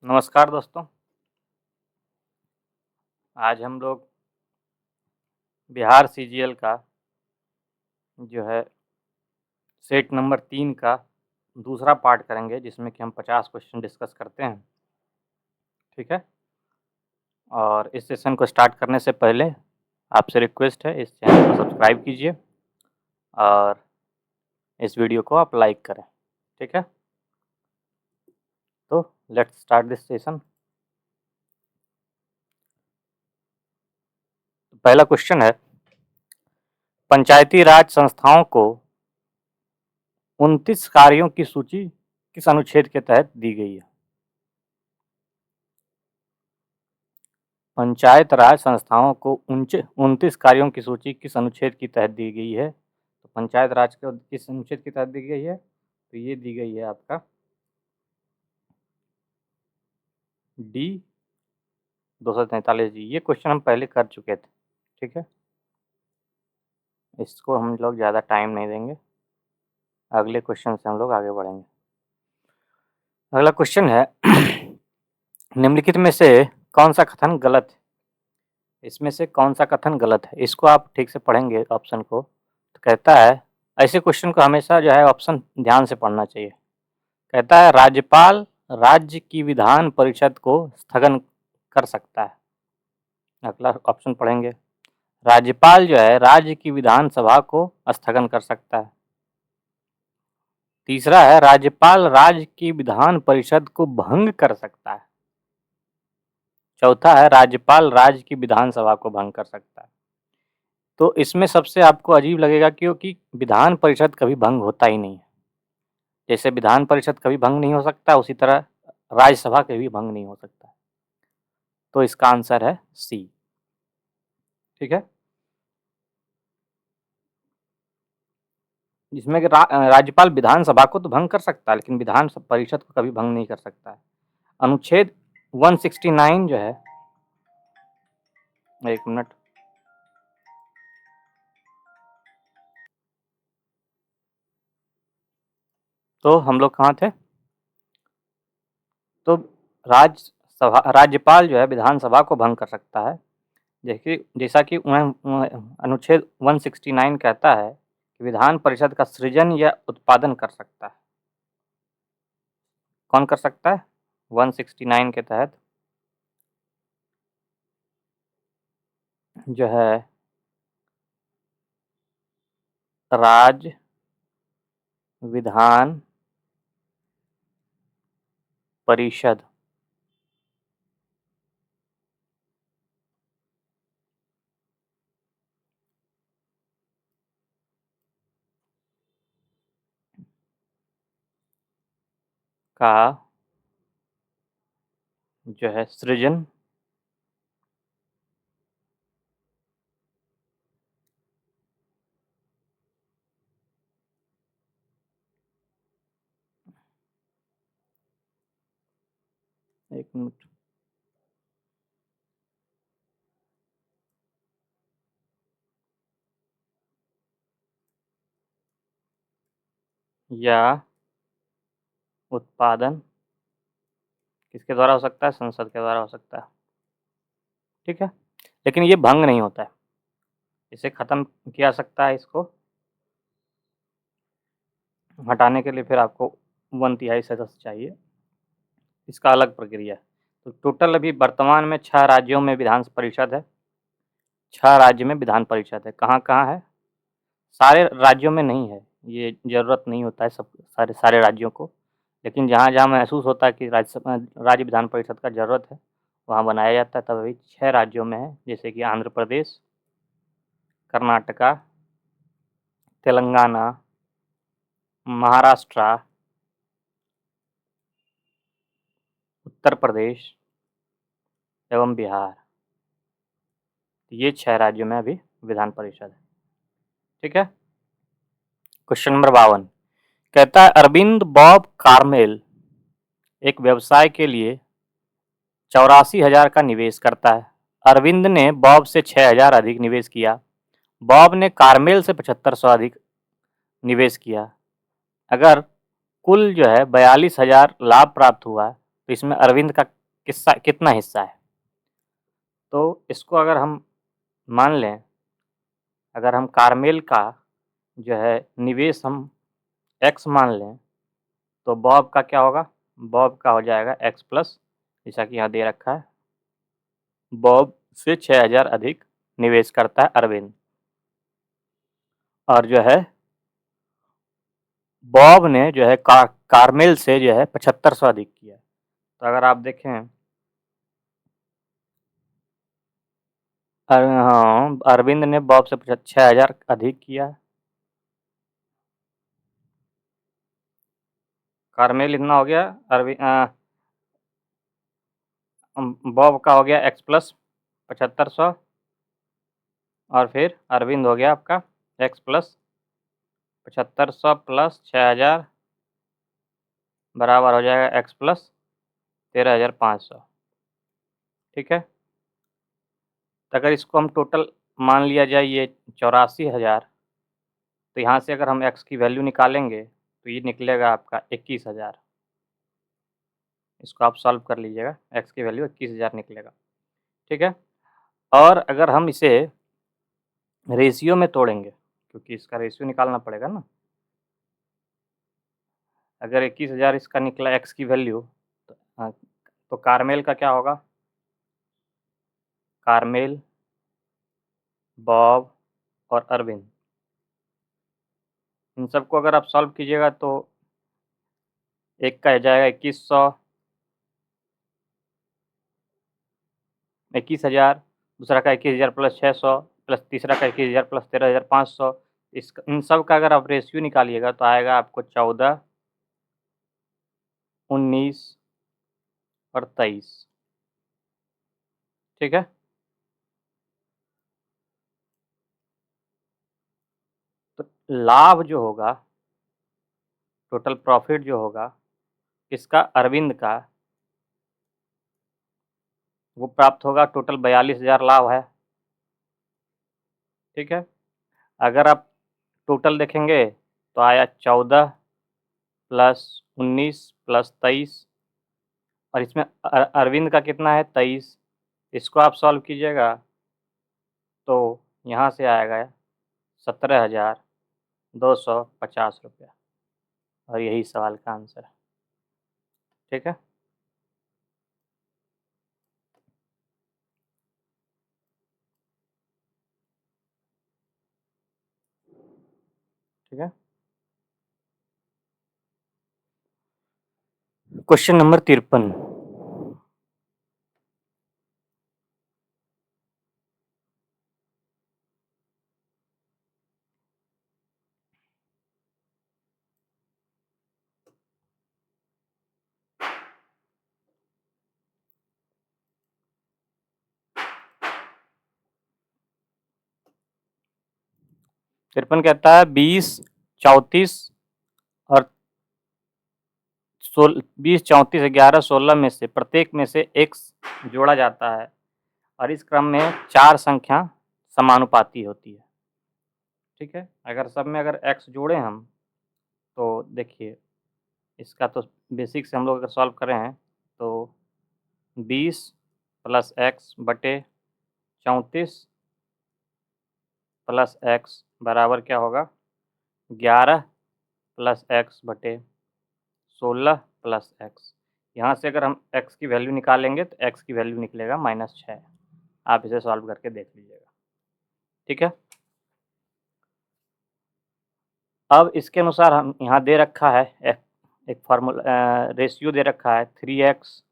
नमस्कार दोस्तों। आज हम लोग बिहार सीजीएल का जो है सेट नंबर 3 का दूसरा पार्ट करेंगे, जिसमें कि हम 50 क्वेश्चन डिस्कस करते हैं। ठीक है। और इस सेशन को स्टार्ट करने से पहले आपसे रिक्वेस्ट है, इस चैनल को सब्सक्राइब कीजिए और इस वीडियो को आप लाइक करें। ठीक है। तो लेट्स स्टार्ट दिस सेशन। पहला क्वेश्चन है, पंचायती राज संस्थाओं को 29 कार्यों की सूची किस अनुच्छेद के तहत दी गई है? पंचायत राज संस्थाओं को 29 कार्यों की सूची किस अनुच्छेद के तहत दी गई है? तो पंचायत राज को किस अनुच्छेद के तहत दी गई है? तो ये दी गई है आपका डी 243 जी। ये क्वेश्चन हम पहले कर चुके थे। ठीक है, इसको हम लोग ज़्यादा टाइम नहीं देंगे, अगले क्वेश्चन से हम लोग आगे बढ़ेंगे। अगला क्वेश्चन है, निम्नलिखित में से कौन सा कथन गलत है? इसमें से कौन सा कथन गलत है? इसको आप ठीक से पढ़ेंगे ऑप्शन को, तो कहता है, ऐसे क्वेश्चन को हमेशा जो है ऑप्शन ध्यान से पढ़ना चाहिए। कहता है राज्यपाल राज्य की विधान परिषद को स्थगन कर सकता है। अगला ऑप्शन पढ़ेंगे, राज्यपाल जो है राज्य की विधानसभा को स्थगन कर सकता है। तीसरा है, राज्यपाल राज्य की विधान परिषद को भंग कर सकता है। चौथा है, राज्यपाल राज्य की विधानसभा को भंग कर सकता है। तो इसमें सबसे आपको अजीब लगेगा, क्योंकि विधान परिषद कभी भंग होता ही नहीं है। जैसे विधान परिषद कभी भंग नहीं हो सकता, उसी तरह राज्यसभा कभी भंग नहीं हो सकता। तो इसका आंसर है सी। ठीक है, जिसमें कि राज्यपाल विधानसभा को तो भंग कर सकता है, लेकिन विधान परिषद को कभी भंग नहीं कर सकता है। अनुच्छेद 169 जो है, एक मिनट, तो हम लोग कहाँ थे? तो राज्यपाल जो है विधानसभा को भंग कर सकता है। देखिए, जैसा कि अनुच्छेद 169 कहता है कि विधान परिषद का सृजन या उत्पादन कर सकता है। कौन कर सकता है? 169 के तहत जो है राज्य विधान परिषद का जो है सृजन एक मिनट, या उत्पादन किसके द्वारा हो सकता है? संसद के द्वारा हो सकता है। ठीक है, लेकिन ये भंग नहीं होता है, इसे खत्म किया सकता है। इसको हटाने के लिए फिर आपको 1/3 सदस्य चाहिए, इसका अलग प्रक्रिया है। तो टोटल अभी वर्तमान में 6 राज्यों में विधान परिषद है। 6 राज्य में विधान परिषद है। कहाँ कहाँ है? सारे राज्यों में नहीं है, ये ज़रूरत नहीं होता है सब सारे राज्यों को, लेकिन जहाँ जहाँ महसूस होता है कि राज्य विधान परिषद का ज़रूरत है, वहाँ बनाया जाता है। तब अभी 6 राज्यों में है, जैसे कि आंध्र प्रदेश, कर्नाटका, तेलंगाना, महाराष्ट्र, उत्तर प्रदेश एवं बिहार। ये 6 राज्यों में अभी विधान परिषद है। ठीक है, क्वेश्चन नंबर 52 कहता है, अरविंद बॉब कार्मेल एक व्यवसाय के लिए 84,000 का निवेश करता है। अरविंद ने बॉब से 6,000 अधिक निवेश किया। बॉब ने कार्मेल से 7,500 अधिक निवेश किया। अगर कुल जो है 42,000 लाभ प्राप्त हुआ, तो इसमें अरविंद का कितना हिस्सा है। तो इसको अगर हम मान लें, अगर हम कार्मेल का जो है निवेश हम x मान लें, तो बॉब का क्या होगा, बॉब का हो जाएगा x प्लस, जैसा कि यहाँ दे रखा है, बॉब से 6000 अधिक निवेश करता है अरविंद, और जो है बॉब ने जो है कार्मेल से जो है 7500 अधिक किया। तो अगर आप देखें, हाँ, अरविंद ने बॉब से 6000 अधिक किया, कार्मेल इतना हो गया, बॉब का हो गया x प्लस 7500, और फिर अरविंद हो गया आपका x प्लस 7500 प्लस 6000 बराबर हो जाएगा x प्लस 13500। ठीक है, तो अगर इसको हम टोटल मान लिया जाए ये 84,000, तो यहाँ से अगर हम x की वैल्यू निकालेंगे तो ये निकलेगा आपका 21,000। इसको आप सॉल्व कर लीजिएगा, x की वैल्यू 21,000 निकलेगा। ठीक है, और अगर हम इसे रेशियो में तोड़ेंगे, क्योंकि इसका रेशियो निकालना पड़ेगा ना, अगर 21,000 इसका निकला x की वैल्यू, तो कार्मेल का क्या होगा, कार्मेल, बॉब और अरविंद, इन सबको अगर आप सॉल्व कीजिएगा तो एक का हो जाएगा 21,000, दूसरा का 21,000 प्लस 600, प्लस तीसरा का 21,000 प्लस 13,500। इन सब का अगर आप रेशियो निकालिएगा तो आएगा आपको 14, 19 और 23। ठीक है, तो लाभ जो होगा, टोटल प्रॉफिट जो होगा इसका, अरविंद का, वो प्राप्त होगा, टोटल 42,000 लाभ है। ठीक है, अगर आप टोटल देखेंगे तो आया 14 प्लस 19 प्लस 23, और इसमें अरविंद का कितना है, 23। इसको आप सॉल्व कीजिएगा तो यहाँ से आएगा 17,250 रुपया, और यही सवाल का आंसर है। ठीक है, ठीक है। Question number 53। तिरपन कहता है 20, 34 और 20, 34, 11, 16 में से प्रत्येक में से x जोड़ा जाता है, और इस क्रम में 4 संख्या समानुपाती होती है। ठीक है, अगर सब में अगर x जोड़े हम, तो देखिए इसका तो बेसिक से हम लोग अगर सॉल्व करें हैं तो 20 प्लस x बटे 34 प्लस x बराबर क्या होगा, 11 प्लस x बटे 16 प्लस x। यहाँ से अगर हम x की वैल्यू निकालेंगे तो x की वैल्यू निकलेगा -6। आप इसे सॉल्व करके देख लीजिएगा। ठीक है, अब इसके अनुसार हम यहाँ दे रखा है एक फार्मूला, रेशियो दे रखा है 3x,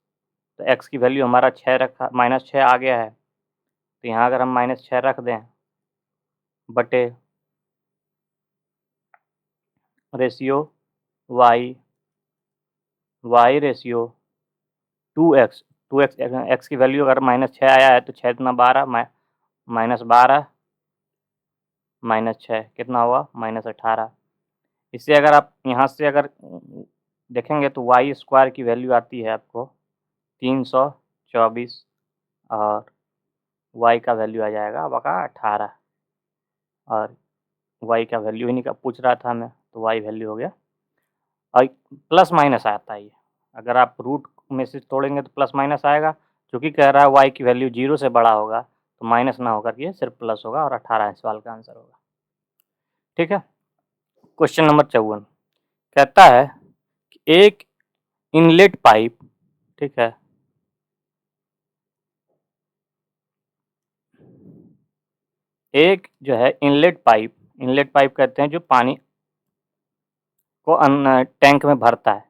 तो x की वैल्यू हमारा 6 रखा, -6 आ गया है, तो यहाँ अगर हम -6 रख दें बटे ratio y ratio 2x, x की वैल्यू अगर -6 आया है तो 6 दूना 12, -12 -6 कितना हुआ, -18। इससे अगर आप यहाँ से अगर देखेंगे तो वाई स्क्वायर की वैल्यू आती है आपको 324, और y का वैल्यू आ जाएगा आपका 18, और y का वैल्यू ही नहीं पूछ रहा था हमें, तो y वैल्यू हो गया, और प्लस माइनस आता है ये, अगर आप रूट में से तोड़ेंगे तो प्लस माइनस आएगा, क्योंकि कह रहा है y की वैल्यू 0 से बड़ा होगा तो माइनस ना होकर के सिर्फ प्लस होगा और 18 इस सवाल का आंसर होगा। ठीक है। क्वेश्चन नंबर 54 कहता है कि एक इनलेट पाइप, ठीक है, एक जो है इनलेट पाइप कहते हैं जो पानी को टैंक में भरता है,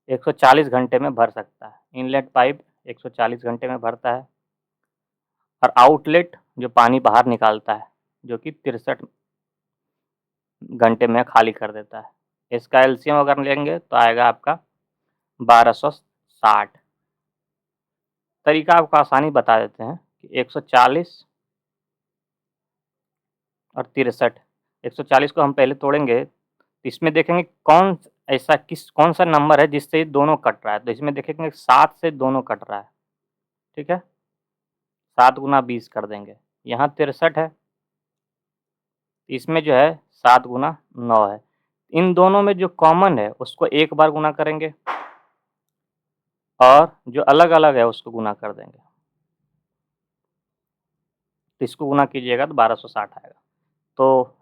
140 घंटे में भर सकता है। इनलेट पाइप 140 घंटे में भरता है और आउटलेट जो पानी बाहर निकालता है जो कि 63 घंटे में खाली कर देता है। इसका एलसीएम अगर लेंगे तो आएगा आपका 1260। तरीका आपको आसानी बता देते हैं कि 140 और 63, 140 को हम पहले तोड़ेंगे तो इसमें देखेंगे कौन सा नंबर है जिससे ये दोनों कट रहा है, तो इसमें देखेंगे 7 से दोनों कट रहा है। ठीक है, 7 गुना 20 कर देंगे, यहाँ 63 है, इसमें जो है 7 गुना 9 है। इन दोनों में जो कॉमन है उसको एक बार गुना करेंगे और जो अलग अलग है उसको गुना कर देंगे, तो इसको गुना कीजिएगा तो 1260 आएगा। तो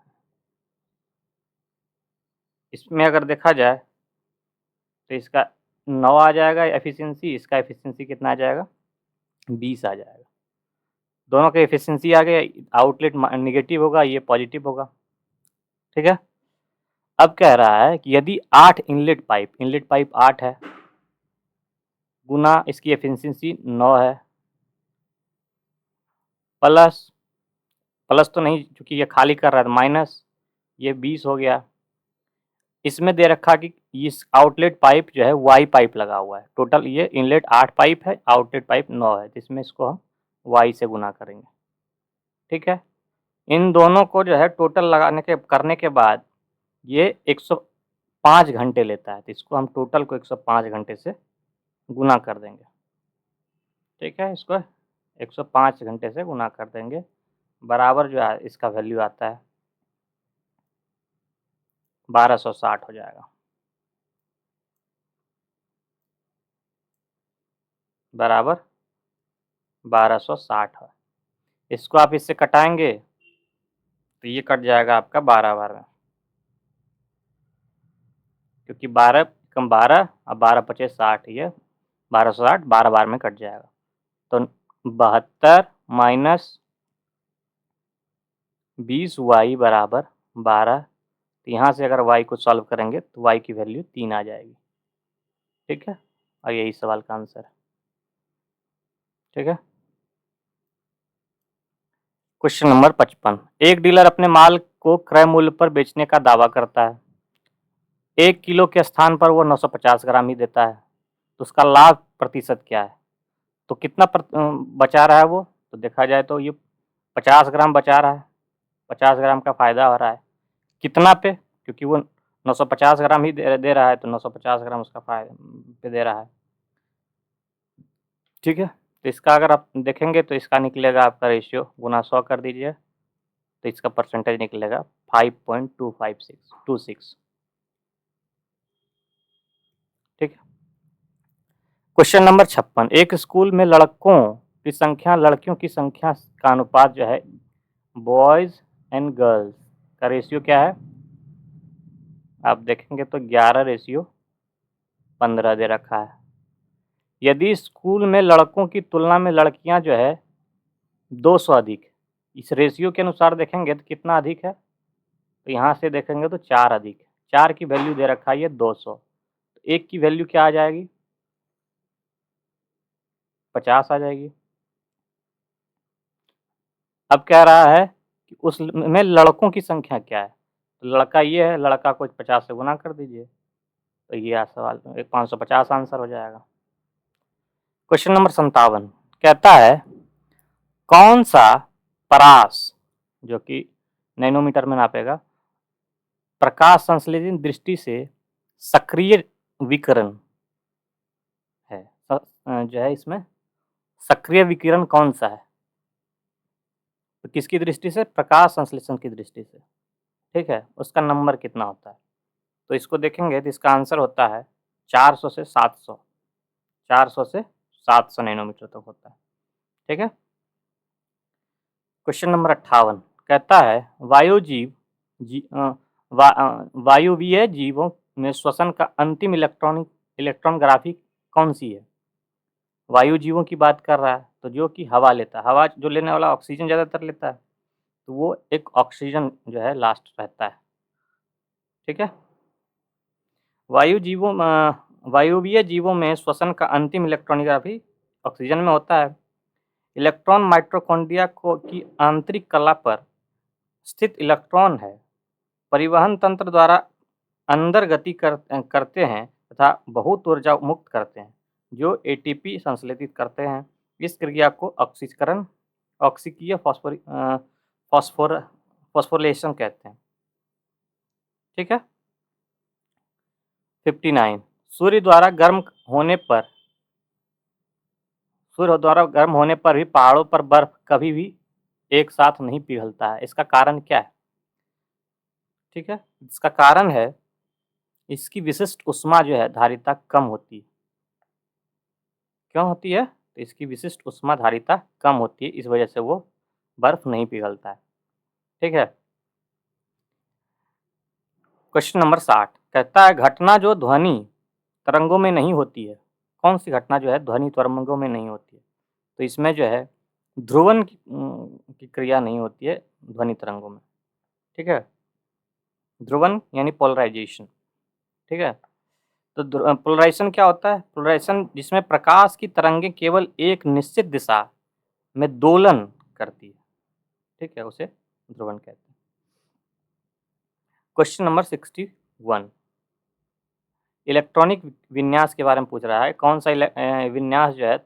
इसमें अगर देखा जाए तो इसका 9 आ जाएगा एफिशिएंसी, इसका एफिशिएंसी कितना आ जाएगा, 20 आ जाएगा। दोनों का एफिशिएंसी आ गया, आउटलेट नेगेटिव होगा, ये पॉजिटिव होगा। ठीक है। अब कह रहा है कि यदि 8 इनलेट पाइप 8 है गुना इसकी एफिशिएंसी 9 है प्लस तो नहीं क्योंकि ये खाली कर रहा है, माइनस ये 20 हो गया। इसमें दे रखा कि इस आउटलेट पाइप जो है वाई पाइप लगा हुआ है। टोटल ये इनलेट 8 पाइप है, आउटलेट पाइप 9 है, जिसमें इसको हम वाई से गुना करेंगे। ठीक है। इन दोनों को जो है टोटल करने के बाद ये 105 घंटे लेता है, तो इसको हम टोटल को 105 घंटे से गुना कर देंगे। ठीक है, इसको 105 घंटे से गुना कर देंगे, बराबर जो है इसका वैल्यू आता है 1260 हो जाएगा, बराबर 1260 है। इसको आप इससे कटाएंगे तो ये कट जाएगा आपका 12 बार में, क्योंकि 12 कम 12 और 12 पचे 60, ये 1260 12 बार में कट जाएगा। तो 72 माइनस 20 वाई बराबर 12। तो यहाँ से अगर वाई को सॉल्व करेंगे तो वाई की वैल्यू 3 आ जाएगी। ठीक है, और यही सवाल का आंसर है। ठीक है। क्वेश्चन नंबर 55, एक डीलर अपने माल को क्रय मूल्य पर बेचने का दावा करता है। 1 किलो के स्थान पर वो 950 ग्राम ही देता है, तो उसका लाभ प्रतिशत क्या है? तो कितना बचा रहा है वो, तो देखा जाए तो ये 50 ग्राम बचा रहा है, 50 ग्राम का फायदा हो रहा है। कितना पे, क्योंकि वो 950 ग्राम ही दे रहा है, तो 950 ग्राम उसका फायदा पे दे रहा है। ठीक है, तो इसका अगर आप देखेंगे तो इसका निकलेगा आपका रेशियो, गुना 100 कर दीजिए तो इसका परसेंटेज निकलेगा 5.2526। ठीक है। क्वेश्चन नंबर 56, एक स्कूल में लड़कों की संख्या लड़कियों की संख्या का अनुपात जो है बॉयज एंड गर्ल्स का रेशियो क्या है, आप देखेंगे तो 11:15 दे रखा है। यदि स्कूल में लड़कों की तुलना में लड़कियां जो है 200 अधिक, इस रेशियो के अनुसार देखेंगे तो कितना अधिक है, तो यहाँ से देखेंगे तो 4 अधिक, 4 की वैल्यू दे रखा है ये 200, तो 1 की वैल्यू क्या आ जाएगी, 50 आ जाएगी। अब कह रहा है कि उस में लड़कों की संख्या क्या है, तो लड़का ये है, लड़का को 50 से गुना कर दीजिए तो ये सवाल 550 आंसर हो जाएगा। क्वेश्चन नंबर 57 कहता है कौन सा परास, जो कि नैनोमीटर में नापेगा, प्रकाश संश्लेषण दृष्टि से सक्रिय विकिरण है, जो है इसमें सक्रिय विकिरण कौन सा है, तो किसकी दृष्टि से, प्रकाश संश्लेषण की दृष्टि से। ठीक है, उसका नंबर कितना होता है, तो इसको देखेंगे तो इसका आंसर होता है 400 से 700। 400 से 700 नैनोमीटर तक होता है। ठीक है। क्वेश्चन नंबर 58 कहता है वायुवीय जीवों में श्वसन का अंतिम इलेक्ट्रॉन ग्राफी कौन सी है? वायु जीवों की बात कर रहा है, तो जो कि हवा लेता है, हवा जो लेने वाला ऑक्सीजन ज़्यादातर लेता है, तो वो एक ऑक्सीजन जो है लास्ट रहता है। ठीक है। वायुवीय जीवों में श्वसन का अंतिम इलेक्ट्रॉनिक ग्राफी ऑक्सीजन में होता है। इलेक्ट्रॉन माइटोकॉन्ड्रिया की आंतरिक कला पर स्थित इलेक्ट्रॉन है, परिवहन तंत्र द्वारा अंदर गति करते हैं तथा बहुत ऊर्जा मुक्त करते हैं, जो एटीपी संश्लेषित करते हैं। इस क्रिया को ऑक्सीकीय फॉस्फोरिलेशन कहते हैं। ठीक है। 59 सूर्य द्वारा गर्म होने पर भी पहाड़ों पर बर्फ कभी भी एक साथ नहीं पिघलता है। इसका कारण क्या है? ठीक है। इसका कारण है इसकी विशिष्ट ऊष्मा जो है धारिता कम होती है। क्यों होती है? तो इसकी विशिष्ट ऊष्मा धारिता कम होती है, इस वजह से वो बर्फ नहीं पिघलता है। ठीक है। क्वेश्चन नंबर 60 कहता है घटना जो ध्वनि तरंगों में नहीं होती है, कौन सी घटना जो है ध्वनि तरंगों में नहीं होती है? तो इसमें जो है ध्रुवन की क्रिया नहीं होती है ध्वनि तरंगों में। ठीक है। ध्रुवन यानी पोलराइजेशन। ठीक है। तो पोलराइजेशन क्या होता है? पोलराइजेशन जिसमें प्रकाश की तरंगें केवल एक निश्चित दिशा में दोलन करती है। ठीक है, उसे ध्रुवन कहते हैं। क्वेश्चन नंबर 61 इलेक्ट्रॉनिक विन्यास के बारे में पूछ रहा है। कौन सा विन्यास जो है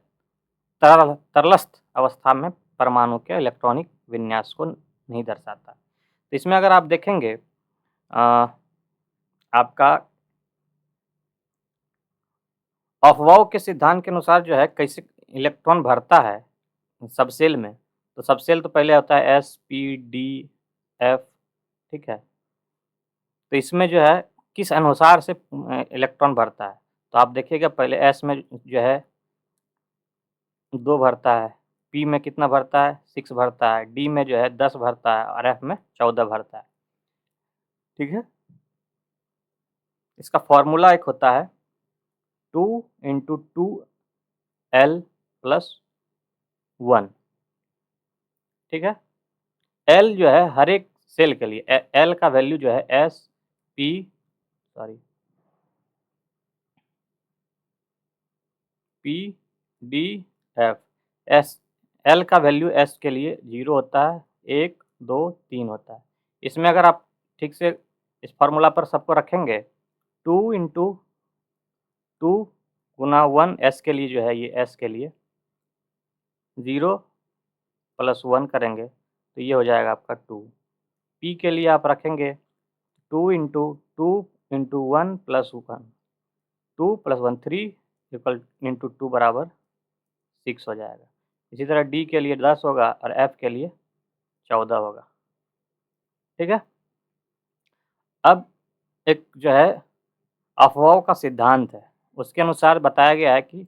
तरलस्थ अवस्था में परमाणु के इलेक्ट्रॉनिक विन्यास को नहीं दर्शाता। तो इसमें अगर आप देखेंगे आपका अफवाह के सिद्धांत के अनुसार जो है कैसे इलेक्ट्रॉन भरता है सबसेल में, तो सबसेल तो पहले होता है S, P, D, F। ठीक है। तो इसमें जो है किस अनुसार से इलेक्ट्रॉन भरता है, तो आप देखिएगा पहले S में जो है 2 भरता है, P में कितना भरता है 6 भरता है, D में जो है 10 भरता है और F में 14 भरता है। ठीक है। इसका फॉर्मूला एक होता है 2 × 2L + 1। ठीक है। L जो है हर एक सेल के लिए, L का वैल्यू जो है P, D, F। L का वैल्यू S के लिए 0 होता है, 1, 2, 3 होता है। इसमें अगर आप ठीक से इस फार्मूला पर सबको रखेंगे 2 × 2 × 1 S के लिए जो है ये S के लिए 0 + 1 करेंगे तो ये हो जाएगा आपका 2। P के लिए आप रखेंगे 2 × 2 × 1 + 1, 2 + 1 3 × 2 बराबर 6 हो जाएगा। इसी तरह D के लिए 10 होगा और F के लिए 14 होगा। ठीक है। अब एक जो है अफवाह का सिद्धांत है, उसके अनुसार बताया गया है कि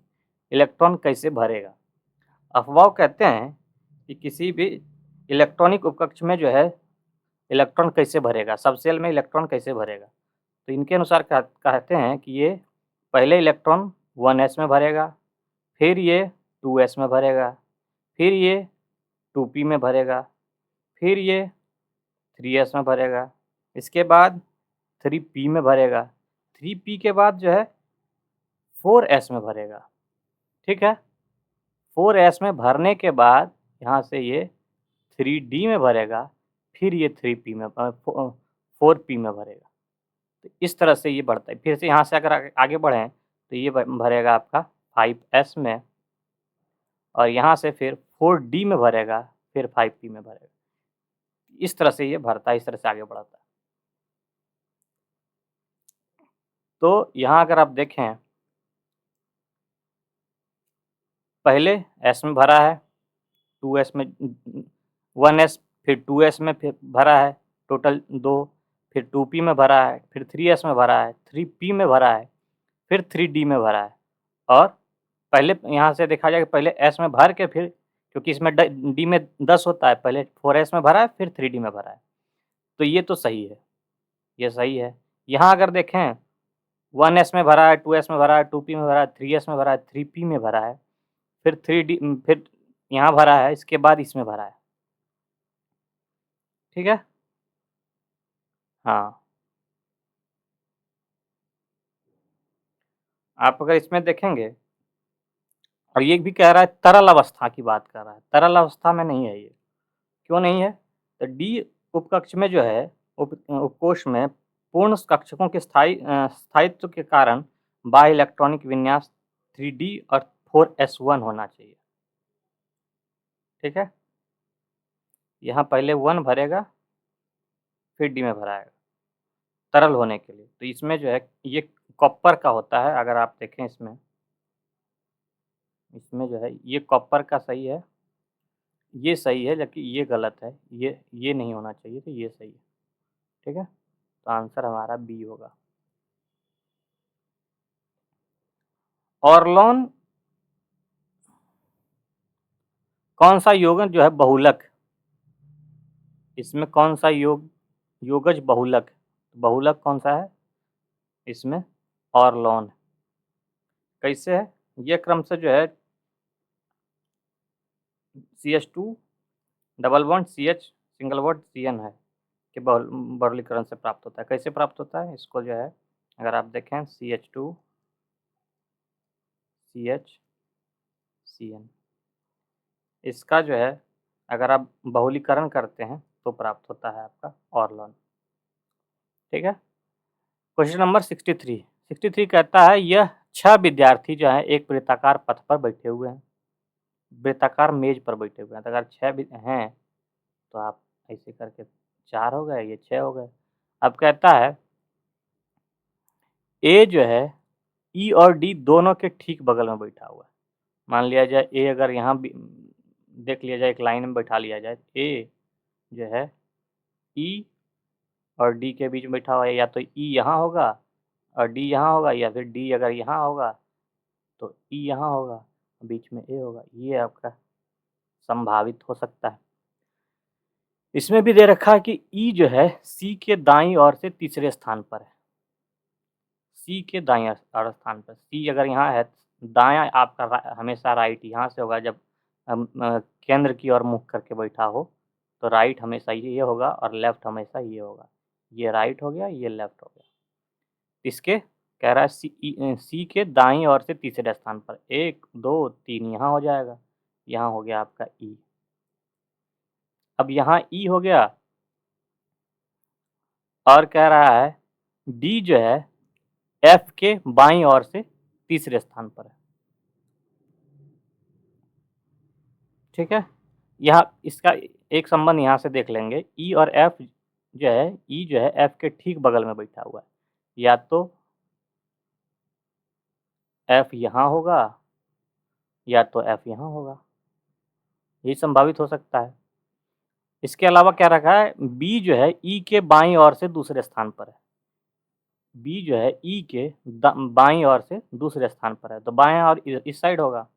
इलेक्ट्रॉन कैसे भरेगा। अफवाह कहते हैं कि किसी भी इलेक्ट्रॉनिक उपकक्ष में जो है इलेक्ट्रॉन कैसे भरेगा, सबसेल में इलेक्ट्रॉन कैसे भरेगा। तो इनके अनुसार कहते हैं कि ये पहले इलेक्ट्रॉन 1s में भरेगा, फिर ये 2s में भरेगा, फिर ये 2p में भरेगा, फिर ये 3s में भरेगा, इसके बाद 3p में भरेगा, 3p के बाद जो है 4s में भरेगा। ठीक है। 4s में भरने के बाद यहाँ से ये 3d में भरेगा, फिर ये 4p में भरेगा। तो इस तरह से ये बढ़ता है। फिर से यहाँ से अगर आगे बढ़ें तो ये भरेगा आपका 5s में, और यहाँ से फिर 4d में भरेगा, फिर 5p में भरेगा। इस तरह से ये भरता है, इस तरह से आगे बढ़ता है। तो यहाँ अगर आप देखें पहले s में भरा है, 2s में 1s, फिर 2s में फिर भरा है टोटल 2, फिर 2p में भरा है, फिर 3s में भरा है, 3p में भरा है, फिर 3d में भरा है और पहले यहाँ से देखा जाए पहले एस में भर के फिर, क्योंकि इसमें डी में 10 होता है, पहले 4s में भरा है फिर 3d में भरा है, तो ये तो सही है, ये सही है। यहाँ अगर देखें 1s में भरा है, 2s में भरा है, 2p में भरा है, 3s में भरा है, 3p में भरा है, फिर 3d फिर यहाँ भरा है, इसके बाद इसमें भरा है। ठीक है, हाँ। आप अगर इसमें देखेंगे, और ये भी कह रहा है तरल अवस्था की बात कर रहा है, तरल अवस्था में नहीं है ये। क्यों नहीं है? तो डी उपकक्ष में जो है, उपकोष में पूर्ण कक्षकों के स्थायित्व के कारण बाह्य इलेक्ट्रॉनिक विन्यास 3d और 4s1 होना चाहिए। ठीक है, यहाँ पहले 1 भरेगा फिर डी में भराएगा तरल होने के लिए। तो इसमें जो है ये कॉपर का होता है, अगर आप देखें इसमें जो है ये कॉपर का सही है, ये सही है, जबकि ये गलत है, ये नहीं होना चाहिए, तो ये सही है। ठीक है, तो आंसर हमारा बी होगा। ऑर्लोन कौन सा यौगिक जो है बहुलक, इसमें कौन सा योगज बहुलक, बहुलक कौन सा है इसमें? ऑर्लोन। कैसे है ये? क्रम से जो है CH2 double bond CH single bond CN है कि बहुलीकरण से प्राप्त होता है। कैसे प्राप्त होता है इसको जो है, अगर आप देखें CH2 CH CN, इसका जो है अगर आप बहुलीकरण करते हैं तो प्राप्त होता है आपका ऑर्लोन। ठीक है, क्वेश्चन नंबर 63 कहता है यह 6 विद्यार्थी जो है एक वृत्ताकार पथ पर बैठे हुए हैं, वृत्ताकार मेज पर बैठे हुए हैं। तो अगर 6 हैं तो आप ऐसे करके 4 हो गए, ये 6 हो गए। अब कहता है ए जो है ई और डी दोनों के ठीक बगल में बैठा हुआ है। मान लिया जाए ए अगर यहाँ देख लिया जाए, एक लाइन में बैठा लिया जाए, ए जो है ई और डी के बीच में बैठा हुआ है, या तो ई यहाँ होगा और डी यहाँ होगा, या फिर डी अगर यहाँ होगा तो ई यहाँ होगा, बीच में ए होगा। ये आपका संभावित हो सकता है। इसमें भी दे रखा है कि ई जो है सी के दाईं ओर से तीसरे स्थान पर है, सी के दाईं ओर स्थान पर। सी अगर यहाँ है, दायां आपका हमेशा राइट यहाँ से होगा, जब केंद्र की ओर मुख करके बैठा हो तो राइट हमेशा ये होगा और लेफ्ट हमेशा ये होगा। ये राइट हो गया, ये लेफ्ट हो गया। इसके कह रहा है सी के दाईं ओर से तीसरे स्थान पर, 1 2 3 यहाँ हो जाएगा, यहाँ हो गया आपका ई। अब यहाँ ई हो गया और कह रहा है डी जो है एफ के बाईं ओर से तीसरे स्थान पर है। ठीक है, यहाँ इसका एक संबंध यहाँ से देख लेंगे, ई और एफ जो है, ई जो है एफ के ठीक बगल में बैठा हुआ है, या तो एफ यहाँ होगा या तो एफ यहाँ होगा, ये संभावित हो सकता है। इसके अलावा क्या रखा है, बी जो है ई के बाईं ओर से दूसरे स्थान पर है, बी जो है ई के बाईं ओर से दूसरे स्थान पर है, तो बाएं और इस साइड होगा,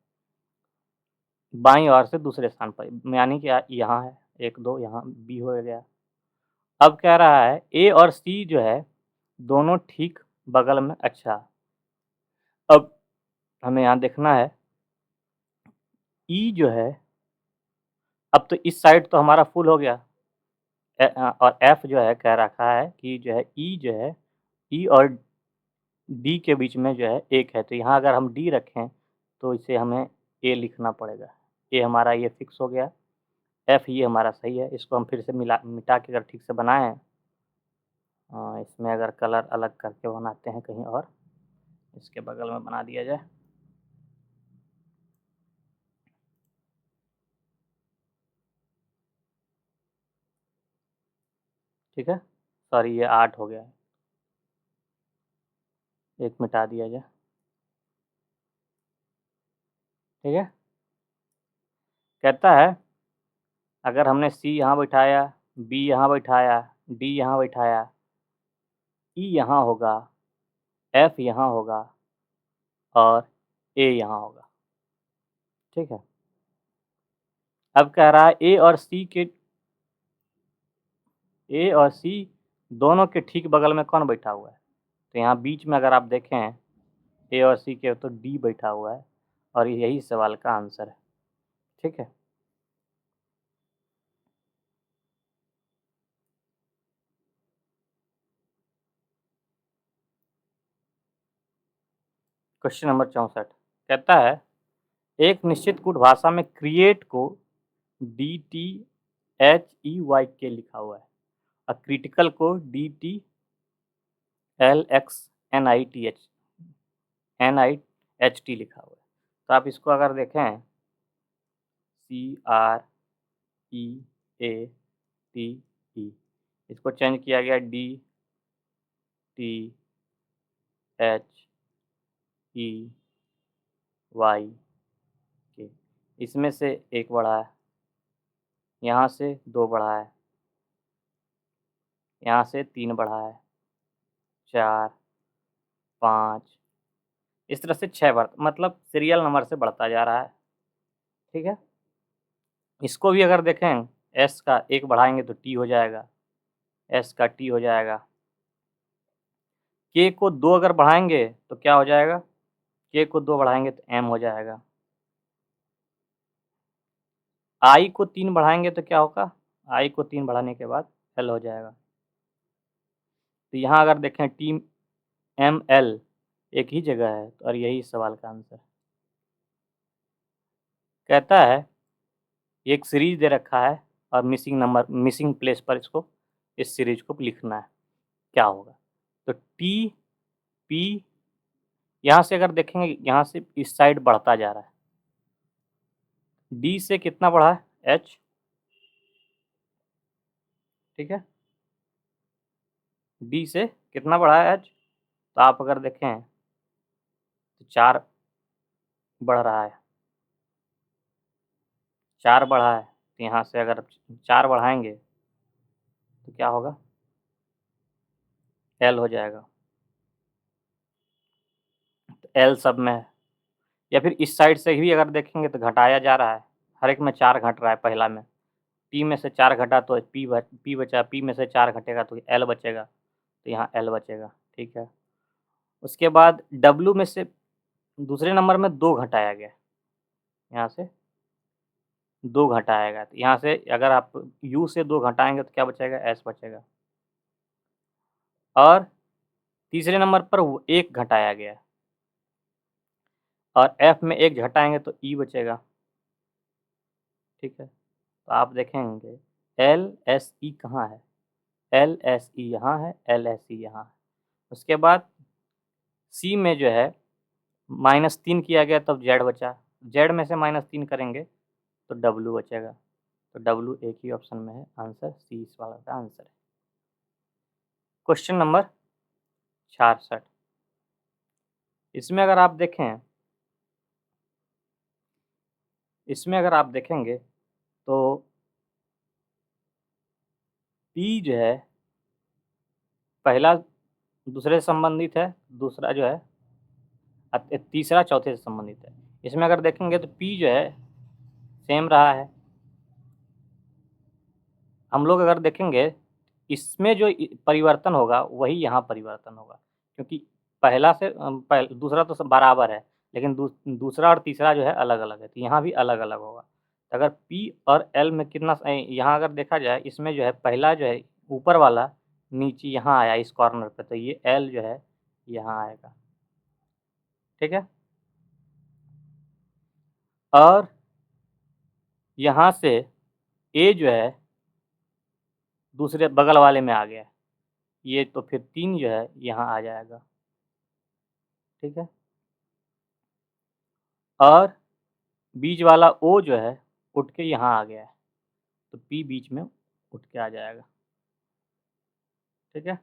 बाईं ओर से दूसरे स्थान पर, यानी कि यहाँ है 1 2, यहाँ बी हो गया। अब कह रहा है ए और सी जो है दोनों ठीक बगल में। अच्छा, अब हमें यहाँ देखना है ई जो है, अब तो इस साइड तो हमारा फुल हो गया, और एफ जो है कह रखा है कि जो है ई जो है ई और डी के बीच में जो है 1 है, तो यहाँ अगर हम डी रखें तो इसे हमें ए लिखना पड़ेगा। ए हमारा ये फिक्स हो गया, एफ ये हमारा सही है। इसको हम फिर से मिटा के अगर ठीक से बनाएं, इसमें अगर कलर अलग करके बनाते हैं कहीं और, इसके बगल में बना दिया जाए। ठीक है, सॉरी ये 8 हो गया है, एक मिटा दिया जाए। ठीक है, कहता है अगर हमने सी यहाँ बैठाया, बी यहाँ बैठाया, डी यहाँ बैठाया, ई यहाँ होगा, एफ यहाँ होगा और ए यहाँ होगा। ठीक है। अब कह रहा है ए और सी दोनों के ठीक बगल में कौन बैठा हुआ है? तो यहाँ बीच में अगर आप देखें ए और सी के, तो डी बैठा हुआ है और यही सवाल का आंसर है। ठीक है। क्वेश्चन नंबर 64 कहता है एक निश्चित कूट भाषा में क्रिएट को DTHEYK लिखा हुआ है और क्रिटिकल को DTLXNITH लिखा हुआ है। तो आप इसको अगर देखें CREATE, इसको चेंज किया गया DTHEYK। इसमें से एक बढ़ा है, यहाँ से 2 बढ़ा है, यहाँ से 3 बढ़ा है, 4, 5, इस तरह से 6 मतलब सीरियल नंबर से बढ़ता जा रहा है। ठीक है। इसको भी अगर देखें एस का 1 बढ़ाएंगे तो टी हो जाएगा, एस का टी हो जाएगा। के को 2 अगर बढ़ाएंगे तो क्या हो जाएगा? के को 2 बढ़ाएंगे तो एम हो जाएगा। आई को 3 बढ़ाएंगे तो क्या होगा? आई को 3 बढ़ाने के बाद एल हो जाएगा। तो यहाँ अगर देखें टी एम एल एक ही जगह है और यही सवाल का आंसर। कहता है एक सीरीज दे रखा है और मिसिंग प्लेस पर इसको इस सीरीज को लिखना है, क्या होगा? तो टी पी यहाँ से अगर देखेंगे यहाँ से इस साइड बढ़ता जा रहा है, डी से कितना बढ़ा है? एच। ठीक है, डी से कितना बढ़ा है? एच। तो आप अगर देखें तो 4 बढ़ रहा है, 4 बढ़ा है। तो यहाँ से अगर 4 बढ़ाएंगे तो क्या होगा? एल हो जाएगा। तो एल सब में है। या फिर इस साइड से भी अगर देखेंगे तो घटाया जा रहा है, हर एक में 4 घट रहा है। पहला में पी में से 4 घटा तो पी बचा, पी में से 4 घटेगा तो एल बचेगा, तो यहाँ एल बचेगा। ठीक है। उसके बाद डब्ल्यू में से दूसरे नंबर में 2 घटाया गया, यहाँ से 2 घटाएगा। तो यहाँ से अगर आप यू से 2 घटाएंगे तो क्या बचेगा? एस बचेगा। और तीसरे नंबर पर 1 घटाया गया और एफ में 1 घटाएंगे तो ई बचेगा। ठीक है। तो आप देखेंगे एल एस ई कहाँ है? एल एस ई यहाँ है, एल एस ई यहाँ है। उसके बाद सी में जो है -3 किया गया तब जेड बचा, जेड में से -3 करेंगे तो डब्ल्यू बचेगा। तो डब्ल्यू एक ही ऑप्शन में है, आंसर सी इस वाला का आंसर है। क्वेश्चन नंबर 66 इसमें अगर आप देखें, इसमें अगर आप देखेंगे तो पी जो है पहला दूसरे से संबंधित है, दूसरा जो है तीसरा चौथे से संबंधित है। इसमें अगर देखेंगे तो पी जो है सेम रहा है। हम लोग अगर देखेंगे इसमें जो परिवर्तन होगा वही यहाँ परिवर्तन होगा, क्योंकि पहला से दूसरा तो सब बराबर है, लेकिन दूसरा और तीसरा जो है अलग अलग है, तो यहाँ भी अलग अलग होगा। तो अगर पी और एल में कितना यहाँ अगर देखा जाए, इसमें जो है पहला जो है ऊपर वाला नीचे यहाँ आया इस कॉर्नर पे, तो ये एल जो है यहाँ आएगा। ठीक है। और यहाँ से ए जो है दूसरे बगल वाले में आ गया, ये तो फिर 3 जो है यहाँ आ जाएगा। ठीक है। और बीच वाला ओ जो है उठ के यहाँ आ गया है, तो पी बीच में उठ के आ जाएगा। ठीक है।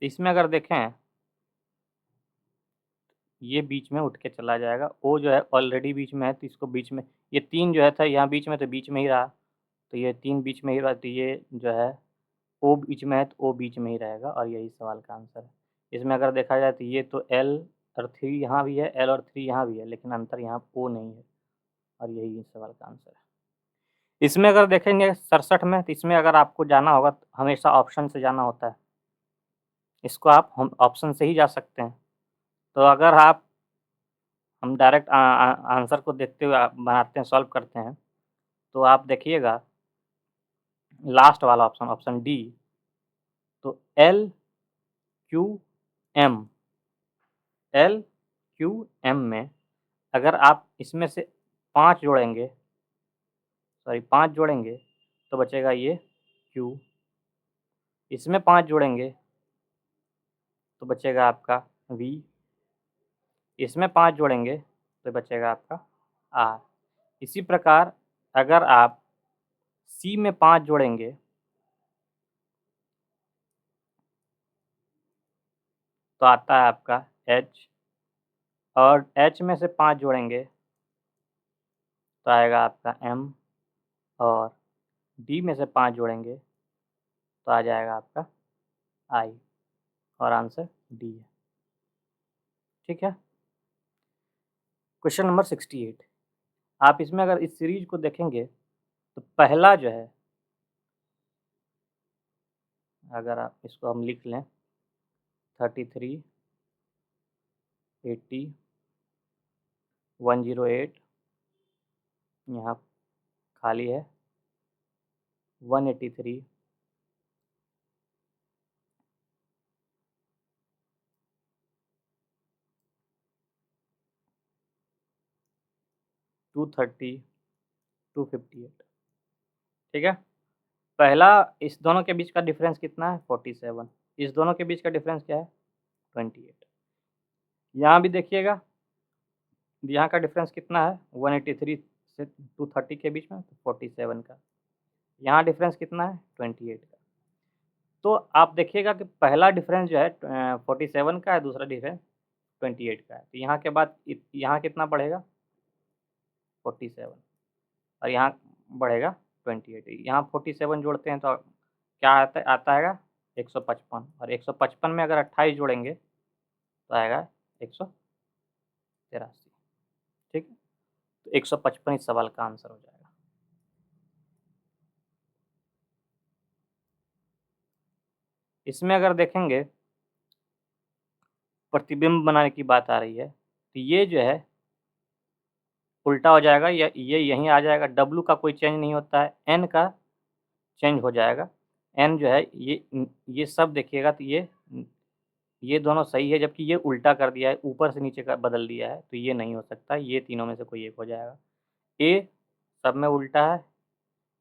इसमें अगर देखें ये बीच में उठ के चला जाएगा, ओ जो है ऑलरेडी बीच में है तो इसको बीच में, ये 3 जो है था यहाँ बीच में, तो बीच में ही रहा, तो ये 3 बीच में ही रहा, तो ये जो है ओ बीच में है तो ओ बीच में ही रहेगा और यही सवाल का आंसर है। इसमें अगर देखा जाए तो ये तो एल और 3 यहाँ भी है, एल और 3 यहाँ भी है, लेकिन अंतर यहाँ ओ नहीं है, और यही इस सवाल का आंसर है। इसमें अगर देखेंगे 67 में, तो इसमें अगर आपको जाना होगा तो हमेशा ऑप्शन से जाना होता है। इसको आप हम ऑप्शन से ही जा सकते हैं। तो अगर हम डायरेक्ट आंसर को देखते हुए बनाते हैं, सॉल्व करते हैं, तो आप देखिएगा लास्ट वाला ऑप्शन, ऑप्शन डी। तो एल क्यू एम में अगर आप इसमें से 5 जोड़ेंगे, तो बचेगा ये क्यू। इसमें 5 जोड़ेंगे तो बचेगा आपका वी। इसमें 5 जोड़ेंगे तो बचेगा आपका आर। इसी प्रकार अगर आप सी में 5 जोड़ेंगे तो आता है आपका एच, और एच में से 5 जोड़ेंगे तो आएगा आपका एम, और डी में से 5 जोड़ेंगे तो आ जाएगा आपका आई, और आंसर डी है। ठीक है। Question number 68। आप इसमें अगर इस सीरीज को देखेंगे तो पहला जो है, अगर आप इसको हम लिख लें 33, 80, 108, यहाँ खाली है 183, 230, 258। ठीक है। पहला, इस दोनों के बीच का डिफरेंस कितना है 47। इस दोनों के बीच का डिफरेंस क्या है 28। यहाँ भी देखिएगा, यहाँ का डिफरेंस कितना है 183 से 230 के बीच में, तो 47 का। यहाँ डिफरेंस कितना है 28 का। तो आप देखिएगा कि पहला डिफरेंस जो है 47 का है, दूसरा डिफरेंस 28 का है। तो यहाँ के बाद यहाँ कितना बढ़ेगा 47, और यहाँ बढ़ेगा 28। यहाँ 47 जोड़ते हैं तो क्या आता है 155, और 155 में अगर 28 जोड़ेंगे तो आएगा 183। ठीक है। तो 155 इस सवाल का आंसर हो जाएगा। इसमें अगर देखेंगे प्रतिबिंब बनाने की बात आ रही है, तो ये जो है उल्टा हो जाएगा, ये यहीं आ जाएगा। W का कोई चेंज नहीं होता है, N का चेंज हो जाएगा। N जो है ये सब देखिएगा तो ये दोनों सही है, जबकि ये उल्टा कर दिया है, ऊपर से नीचे का बदल दिया है, तो ये नहीं हो सकता। ये तीनों में से कोई एक हो जाएगा। A सब में उल्टा है,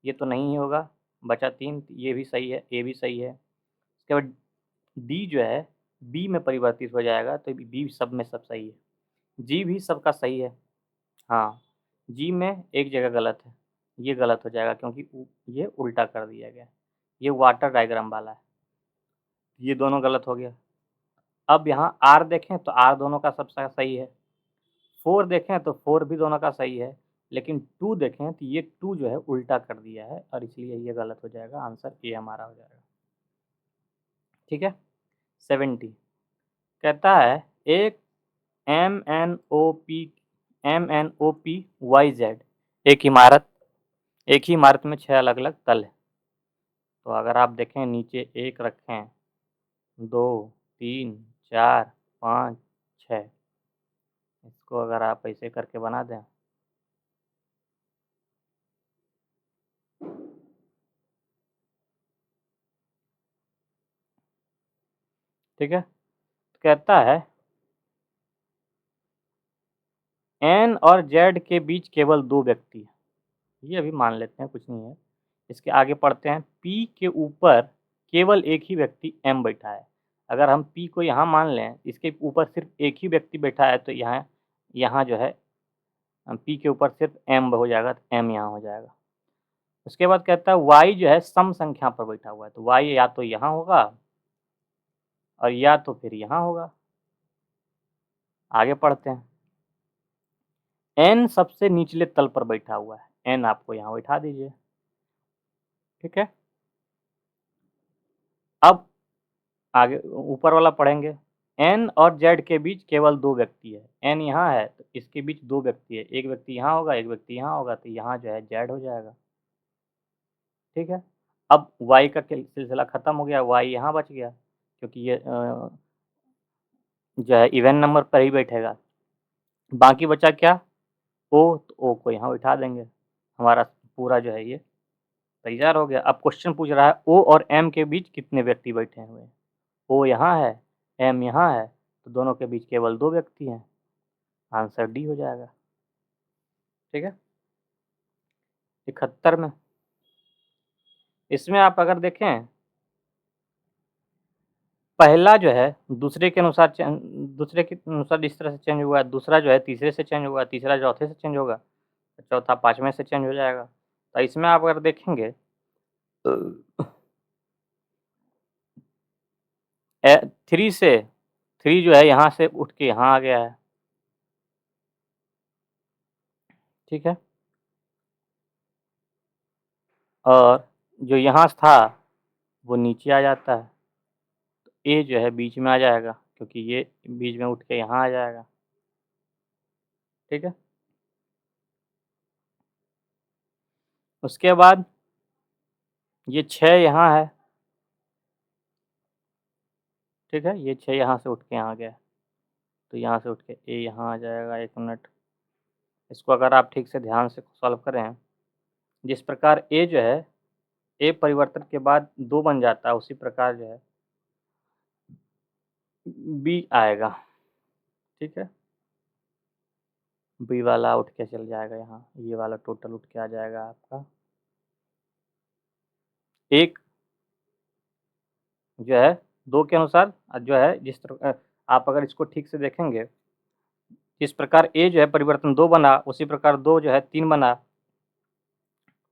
ये तो नहीं होगा। बचा 3, ये भी सही है, A भी सही है। उसके बाद D जो है B में परिवर्तित हो जाएगा, तो B सब में सब सही है। G भी सबका सही है। हाँ, G में एक जगह गलत है, ये गलत हो जाएगा क्योंकि ये उल्टा कर दिया गया। ये वाटर डायग्राम वाला है, ये दोनों गलत हो गया। अब यहाँ R देखें तो R दोनों का सबका सही है। 4 देखें तो 4 भी दोनों का सही है, लेकिन 2 देखें तो ये 2 जो है उल्टा कर दिया है, और इसलिए ये गलत हो जाएगा। आंसर ए हमारा हो जाएगा। ठीक है। 70 कहता है एक MNOP एक ही इमारत में 6 अलग अलग तल है। तो अगर आप देखें नीचे 1 रखें, 2, 3, 4, 5, 6, इसको अगर आप ऐसे करके बना दें, ठीक है। तो कहता है N और Z के बीच केवल 2 व्यक्ति हैं। ये अभी मान लेते हैं, कुछ नहीं है। इसके आगे पढ़ते हैं। P के ऊपर केवल एक ही व्यक्ति M बैठा है। अगर हम P को यहाँ मान लें, इसके ऊपर सिर्फ एक ही व्यक्ति बैठा है, तो यहाँ जो है P के ऊपर सिर्फ M हो जाएगा, तो M यहाँ हो जाएगा। उसके बाद कहता है Y जो है सम संख्या पर बैठा हुआ है, तो Y या तो यहाँ होगा और या तो फिर यहाँ होगा। आगे पढ़ते हैं। N सबसे निचले तल पर बैठा हुआ है, N आपको यहाँ बैठा दीजिए। ठीक है। अब आगे ऊपर वाला पढ़ेंगे। एन और जेड के बीच केवल 2 व्यक्ति है। एन यहाँ है तो इसके बीच 2 व्यक्ति है, एक व्यक्ति यहाँ होगा, एक व्यक्ति यहाँ होगा, तो यहाँ जो है जेड हो जाएगा। ठीक है। अब वाई का सिलसिला खत्म हो गया, वाई यहाँ बच गया क्योंकि ये जो है इवन नंबर पर ही बैठेगा। बाकी बचा क्या, ओ, तो ओ को यहाँ बिठा देंगे। हमारा पूरा जो है ये तैयार हो गया। अब क्वेश्चन पूछ रहा है ओ और एम के बीच कितने व्यक्ति बैठे हुए हैं। ओ यहाँ है, एम यहाँ है, तो दोनों के बीच केवल 2 व्यक्ति हैं। आंसर डी हो जाएगा। ठीक है। 71 में इसमें आप अगर देखें, पहला जो है दूसरे के अनुसार जिस तरह से चेंज हुआ है, दूसरा जो है तीसरे से चेंज हुआ, तीसरा चौथे से चेंज होगा, चौथा पाँचवें से चेंज हो जाएगा। तो इसमें आप अगर देखेंगे 3 जो है यहाँ से उठ के यहाँ आ गया है। ठीक है। और जो यहाँ था वो नीचे आ जाता है, तो ए जो है बीच में आ जाएगा क्योंकि ये बीच में उठ के यहाँ आ जाएगा। ठीक है। उसके बाद ये 6 यहाँ है। ठीक है। ये 6 यहाँ से उठ के यहाँ गया, तो यहाँ से उठ के ए यहाँ आ जाएगा। 1 मिनट, इसको अगर आप ठीक से ध्यान से सॉल्व करें, जिस प्रकार ए जो है ए परिवर्तन के बाद 2 बन जाता है, उसी प्रकार जो है बी आएगा। ठीक है। बी वाला उठ के चल जाएगा यहाँ, ये वाला टोटल उठ के आ जाएगा आपका एक जो है 2 के अनुसार जो है जिस तरह आप अगर इसको ठीक से देखेंगे, जिस प्रकार ए जो है परिवर्तन 2 बना, उसी प्रकार 2 जो है 3 बना,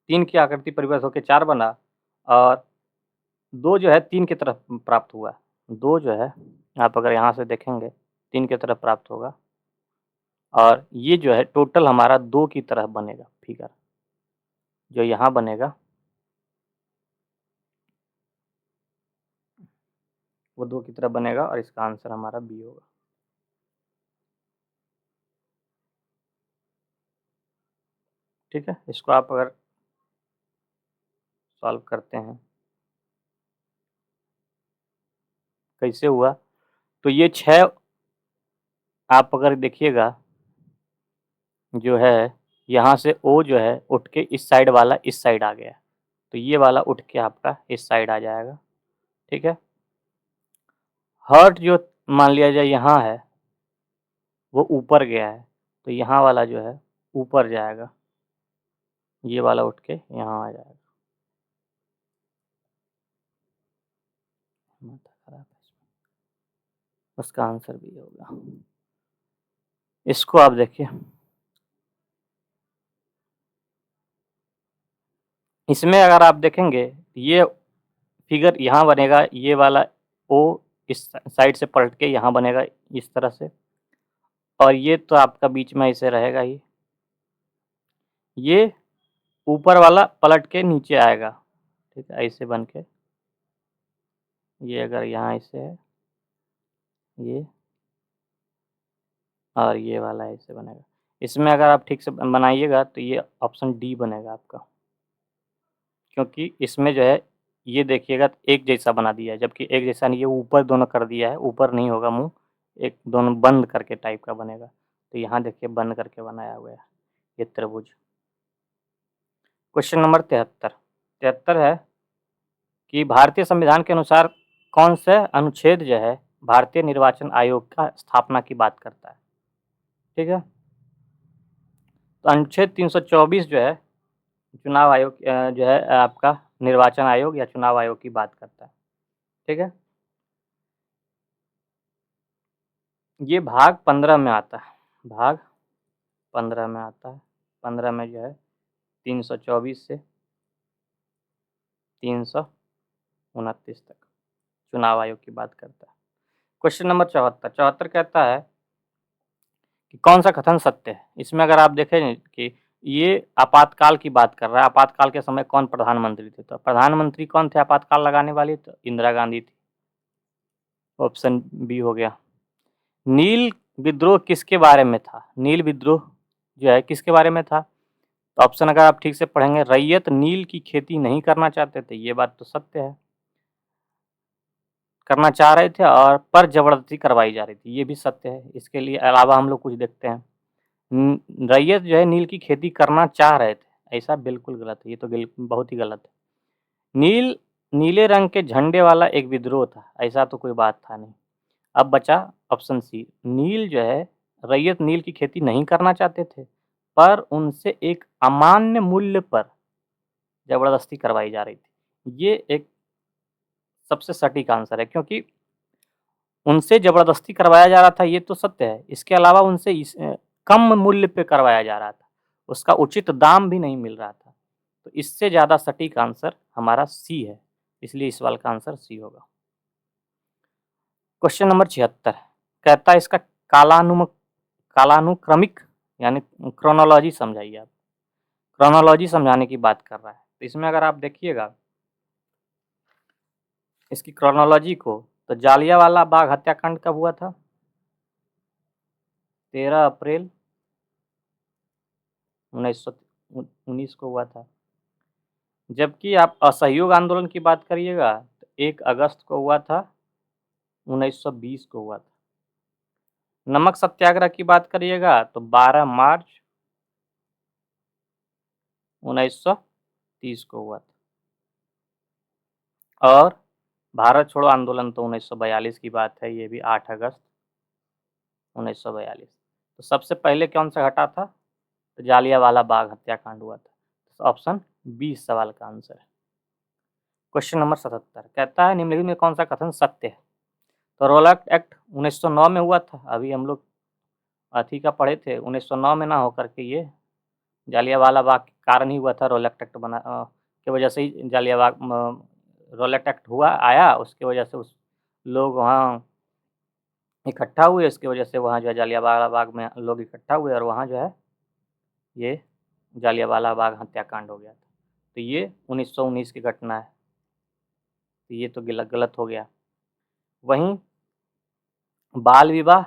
3 की आकृति परिवर्तित होकर 4 बना, और 2 जो है 3 की तरफ प्राप्त हुआ। 2 जो है आप अगर यहाँ से देखेंगे 3 की तरफ प्राप्त होगा, और ये जो है टोटल हमारा 2 की तरह बनेगा फिगर, जो यहाँ बनेगा वो 2 की तरह बनेगा, और इसका आंसर हमारा बी होगा। ठीक है। इसको आप अगर सॉल्व करते हैं कैसे हुआ, तो ये 6 आप अगर देखिएगा जो है यहाँ से ओ जो है उठ के इस साइड वाला इस साइड आ गया, तो ये वाला उठ के आपका इस साइड आ जाएगा। ठीक है। हर्ट जो मान लिया जाए यहाँ है वो ऊपर गया है, तो यहाँ वाला जो है ऊपर जाएगा, ये वाला उठ के यहाँ आ जाएगा। माथा खराब है इसमें, उसका आंसर भी होगा। इसको आप देखिए, इसमें अगर आप देखेंगे ये फिगर यहाँ बनेगा, ये वाला ओ इस साइड से पलट के यहाँ बनेगा इस तरह से, और ये तो आपका बीच में ऐसे रहेगा ही, ये ऊपर वाला पलट के नीचे आएगा। ठीक है। ऐसे बन के ये अगर यहाँ ऐसे है ये, और ये वाला ऐसे बनेगा। इसमें अगर आप ठीक से बनाइएगा तो ये ऑप्शन डी बनेगा आपका, क्योंकि इसमें जो है ये देखिएगा तो एक जैसा बना दिया है, जबकि एक जैसा नहीं, ये ऊपर दोनों कर दिया है, ऊपर नहीं होगा मुंह, एक दोनों बंद करके टाइप का बनेगा। तो यहाँ देखिए बंद करके बनाया हुआ है ये त्रिभुज। क्वेश्चन नंबर 73 है कि भारतीय संविधान के अनुसार कौन से अनुच्छेद जो है भारतीय निर्वाचन आयोग का स्थापना की बात करता है। ठीक है। तो अनुच्छेद 324 जो है चुनाव आयोग जो है आपका निर्वाचन आयोग या चुनाव आयोग की बात करता है। ठीक है। ये भाग 15 में आता है, भाग 15 में आता है। 15 में जो है 324 से 329 तक चुनाव आयोग की बात करता है। क्वेश्चन नंबर 74 कहता है कि कौन सा कथन सत्य है। इसमें अगर आप देखें कि ये आपातकाल की बात कर रहा है, आपातकाल के समय कौन प्रधानमंत्री थे, तो प्रधानमंत्री कौन थे आपातकाल लगाने वाली, तो इंदिरा गांधी थी। ऑप्शन बी हो गया। नील विद्रोह किसके बारे में था? नील विद्रोह जो है किसके बारे में था? तो ऑप्शन अगर आप ठीक से पढ़ेंगे, रैयत नील की खेती नहीं करना चाहते थे, ये बात तो सत्य है, करना चाह रहे थे और पर जबरदस्ती करवाई जा रही थी, ये भी सत्य है। इसके लिए अलावा हम लोग कुछ देखते हैं, रैयत जो है नील की खेती करना चाह रहे थे, ऐसा बिल्कुल गलत है, ये तो बहुत ही गलत है। नीले रंग के झंडे वाला एक विद्रोह था, ऐसा तो कोई बात था नहीं। अब बचा ऑप्शन सी, नील जो है रैयत नील की खेती नहीं करना चाहते थे, पर उनसे एक अमान्य मूल्य पर जबरदस्ती करवाई जा रही थी। ये एक सबसे सटीक आंसर है, क्योंकि उनसे जबरदस्ती करवाया जा रहा था, ये तो सत्य है। इसके अलावा उनसे कम मूल्य पे करवाया जा रहा था, उसका उचित दाम भी नहीं मिल रहा था। तो इससे ज़्यादा सटीक आंसर हमारा सी है, इसलिए इस सवाल का आंसर सी होगा। क्वेश्चन नंबर 76 कहता है इसका कालानुक्रमिक यानी क्रोनोलॉजी समझाइए आप। क्रोनोलॉजी समझाने की बात कर रहा है। तो इसमें अगर आप देखिएगा इसकी क्रोनोलॉजी को, तो जालियांवाला बाग हत्याकांड कब हुआ था? 13 अप्रैल 1919 को हुआ था। जबकि आप असहयोग आंदोलन की बात करिएगा तो 1 अगस्त को हुआ था, 1920 को हुआ था। नमक सत्याग्रह की बात करिएगा तो 12 मार्च 1930 को हुआ था। और भारत छोड़ो आंदोलन तो 1942 की बात है, ये भी 8 अगस्त 1942। तो सबसे पहले कौन सा घटा था? तो जालियांवाला बाग हत्याकांड हुआ था। तो ऑप्शन बी इस सवाल का आंसर है। क्वेश्चन नंबर 77 कहता है निम्नलिखित में कौन सा कथन सत्य है? तो रोलैक्ट एक्ट 1909 में हुआ था, अभी हम लोग अथी का पढ़े थे, 1909 में ना होकर के ये जालियांवाला बाग के कारण ही हुआ था। रोलैक्ट एक्ट बना की वजह से ही रोलैक्ट एक्ट हुआ आया, उसकी वजह से उस लोग वहाँ इकट्ठा हुए, इसकी वजह से वहाँ जो है जालियांवाला बाग में लोग इकट्ठा हुए और वहाँ जो है ये जालियांवाला बाग हत्याकांड हो गया था। तो ये 1919 की घटना है, तो ये तो गलत हो गया। वहीं बाल विवाह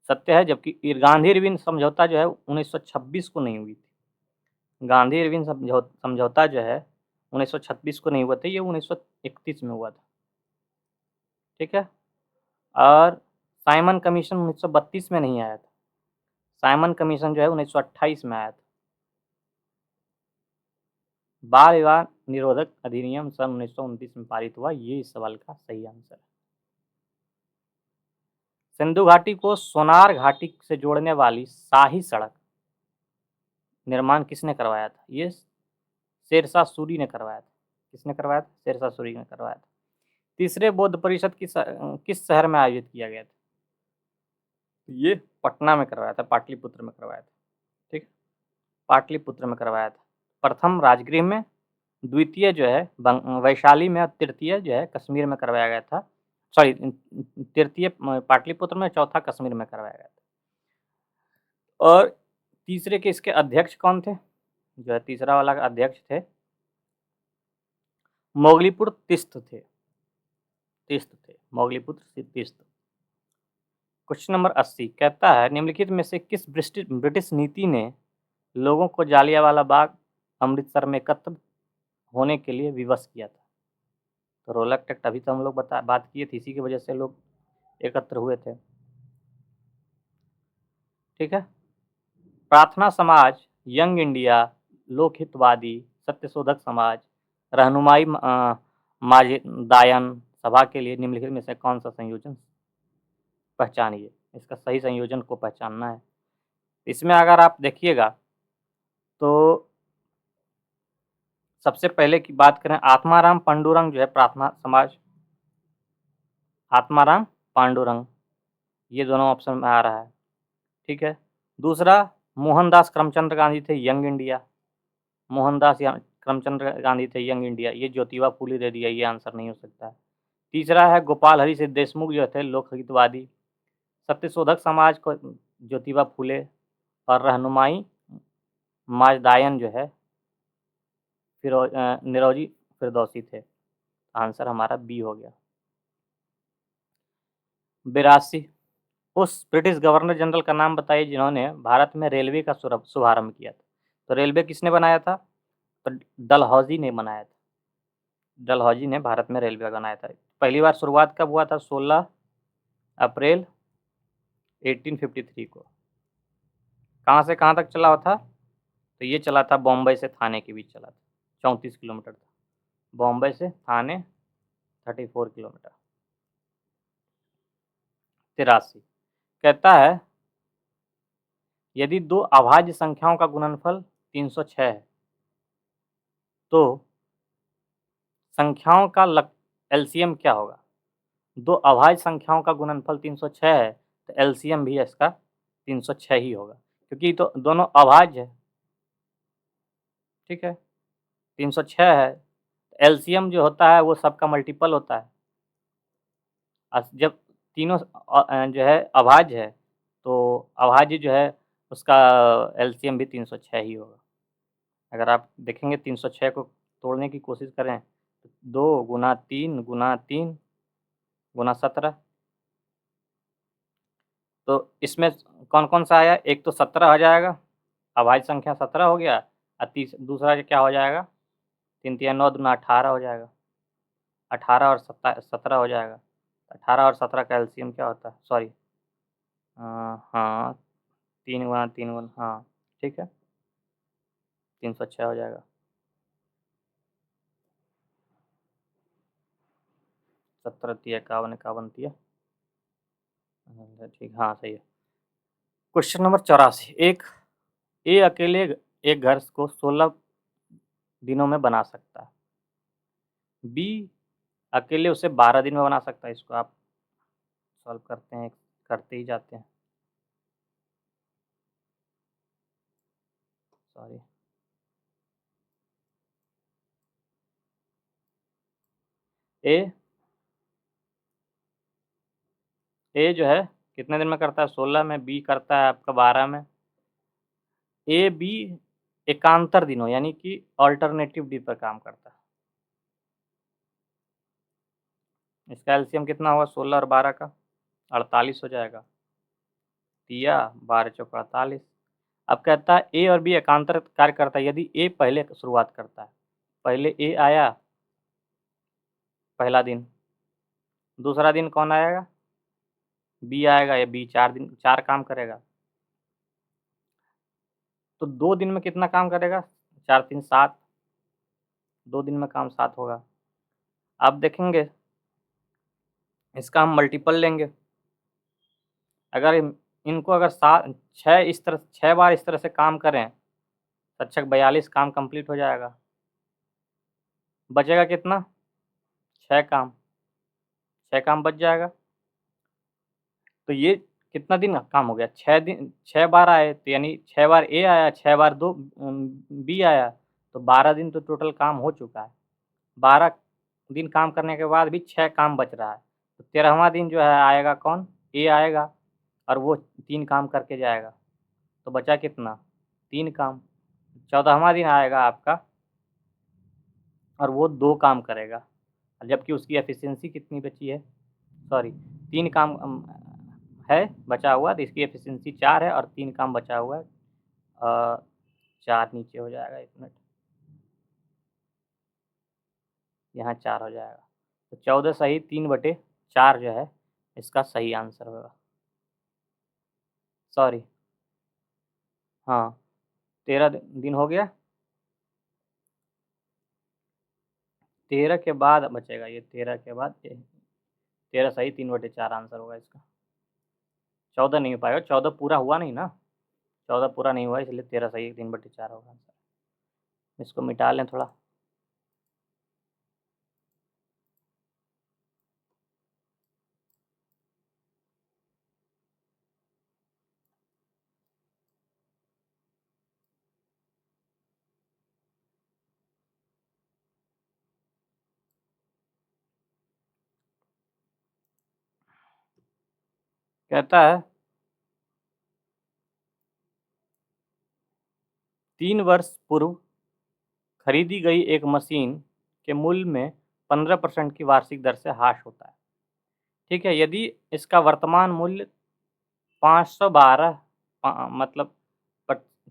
सत्य है, जबकि गांधी इरविन समझौता जो है 1926 को नहीं हुई थी। गांधी इरविन समझौता जो है 1926 को नहीं हुआ था, ये 1931 में हुआ था। ठीक है। और साइमन कमीशन 1932 में नहीं आया था, साइमन कमीशन जो है 1928 में आया था। बाल विवाह निरोधक अधिनियम सन 1929 में पारित हुआ, ये इस सवाल का सही आंसर है। सिंधु घाटी को सोनार घाटी से जोड़ने वाली शाही सड़क निर्माण किसने करवाया था? ये शेरशाह सूरी ने करवाया था। किसने करवाया था? शेरशाह सूरी ने करवाया था। तीसरे बौद्ध परिषद किस शहर में आयोजित किया गया था? ये पटना में करवाया था, पाटलिपुत्र में करवाया था। ठीक, पाटलिपुत्र में करवाया था। प्रथम राजगृह में, द्वितीय जो है वैशाली में और तृतीय जो है कश्मीर में करवाया गया था। सॉरी, तृतीय पाटलिपुत्र में, चौथा कश्मीर में करवाया गया था। और तीसरे के इसके अध्यक्ष कौन थे? जो है तीसरा वाला अध्यक्ष थे मोगलीपुर तिस्त थे, मोगलीपुत्र तिस्त। क्वेश्चन नंबर 80 कहता है निम्नलिखित में से किस ब्रिटिश नीति ने लोगों को जालियांवाला बाग अमृतसर में एकत्र होने के लिए विवश किया था? तो रोलैक्ट एक्ट अभी तो हम लोग बात किए थे, इसी की वजह से लोग एकत्र हुए थे। ठीक है। प्रार्थना समाज, यंग इंडिया, लोकहितवादी, सत्यशोधक समाज, रहनुमाई माजदायन सभा के लिए निम्नलिखित में से कौन सा संयोजन पहचानिए? इसका सही संयोजन को पहचानना है। इसमें अगर आप देखिएगा तो सबसे पहले की बात करें, आत्माराम पांडुरंग जो है प्रार्थना समाज, आत्माराम पांडुरंग, ये दोनों ऑप्शन में आ रहा है। ठीक है। दूसरा मोहनदास करमचंद गांधी थे, यंग इंडिया, मोहनदास करमचंद गांधी थे यंग इंडिया, ये ज्योतिबा फूले दे दिया, ये आंसर नहीं हो सकता है। तीसरा है गोपाल हरि सिंह देशमुख जो थे लोकहितवादी, सत्यशोधक समाज को ज्योतिबा फूले, और रहनुमाई माजदायन जो है निरोजी फिरदौसी थे। आंसर हमारा बी हो गया। 82 उस ब्रिटिश गवर्नर जनरल का नाम बताइए जिन्होंने भारत में रेलवे का शुभारंभ किया था। तो रेलवे किसने बनाया था? तो डलहौजी ने बनाया था। डलहौजी ने भारत में रेलवे बनाया था। पहली बार शुरुआत कब हुआ था? 16 अप्रैल 1853 को। कहाँ से कहाँ तक चला हुआ था? तो ये चला था बॉम्बे से थाने के बीच चला था, 34 किलोमीटर था। बॉम्बे से थाने 34 किलोमीटर। 83 कहता है यदि दो अभाज्य संख्याओं का गुणनफल 306 है तो संख्याओं का एलसीएम क्या होगा? दो अभाज्य संख्याओं का गुणनफल 306 है तो एलसीएम भी इसका 306 ही होगा, क्योंकि तो दोनों अभाज्य है। ठीक है, 306 है। एलसीएम जो होता है वो सबका मल्टीपल होता है। जब तीनों जो है अभाज्य है तो अभाज्य जो है उसका एलसीएम भी 306 ही होगा। अगर आप देखेंगे 306 को तोड़ने की कोशिश करें तो 2 गुना 3 गुना 3 गुना 17, तो इसमें कौन कौन सा आया? एक तो 17 हो जाएगा, अभाज्य संख्या 17 हो गया, और दूसरा क्या हो जाएगा? 3 3 9 दूना 18 हो जाएगा। 18 और 17 हो जाएगा। 18 और 17 का एलसीएम क्या होता है? सॉरी, हाँ 3 गुना 3 गुना, हाँ ठीक है, 306 हो जाएगा। 17 तिया 51, 51 तिया, ठीक, हाँ सही है। Question number 84। ए अकेले एक घर को 16 दिनों में बना सकता है। बी अकेले उसे 12 दिन में बना सकता है। इसको आप सॉल्व करते हैं, करते ही जाते हैं। सॉरी, ए जो है कितने दिन में करता है? 16 में। बी करता है आपका 12 में। ए बी एकांतर दिनों यानी कि अल्टरनेटिव डी पर काम करता है। इसका एलसीएम कितना होगा? 16 और 12 का 48 हो जाएगा। तिया 12 चौका 48। अब कहता है ए और बी एकांतर कार्य करता है यदि ए पहले शुरुआत करता है। पहले ए आया पहला दिन, दूसरा दिन कौन आएगा? बी आएगा। या बी 4 काम करेगा, तो 2 दिन में कितना काम करेगा? 4 3 7, 2 दिन में काम 7 होगा। अब देखेंगे इसका हम मल्टीपल लेंगे। अगर इनको अगर 6 इस तरह 6 बार इस तरह से काम करें तो अच्छा 42 काम कंप्लीट हो जाएगा। बचेगा कितना? 6 काम, 6 काम बच जाएगा। तो ये कितना दिन काम हो गया? 6 दिन, 6 बार आए तो यानी 6 बार ए आया, 6 बार बी आया, तो 12 दिन तो टोटल काम हो चुका है। 12 दिन काम करने के बाद भी 6 काम बच रहा है, तो 13वां दिन जो है आएगा कौन? ए आएगा और वो 3 काम करके जाएगा, तो बचा कितना? 3 काम। 14वां दिन आएगा आपका और वो 2 काम करेगा, जबकि उसकी एफिशिएंसी कितनी बची है? सॉरी, 3 काम है बचा हुआ, तो इसकी एफिशिएंसी 4 है और 3 काम बचा हुआ है। 4 नीचे हो जाएगा, 1 मिनट, यहाँ 4 हो जाएगा। तो 14 सही 3/4 जो है इसका सही आंसर होगा। सॉरी, हाँ 13 दिन हो गया। 13 के बाद बचेगा ये, 13 के बाद 13 सही 3/4 आंसर होगा इसका। 14 नहीं हो पाएगा, 14 पूरा हुआ नहीं ना, 14 पूरा नहीं हुआ, इसलिए 13 सही 3/4 होगा आंसर। इसको मिटा लें थोड़ा। कहता है 3 वर्ष पूर्व खरीदी गई एक मशीन के मूल्य में 15% की वार्षिक दर से ह्रास होता है। ठीक है, यदि इसका वर्तमान मूल्य 512 मतलब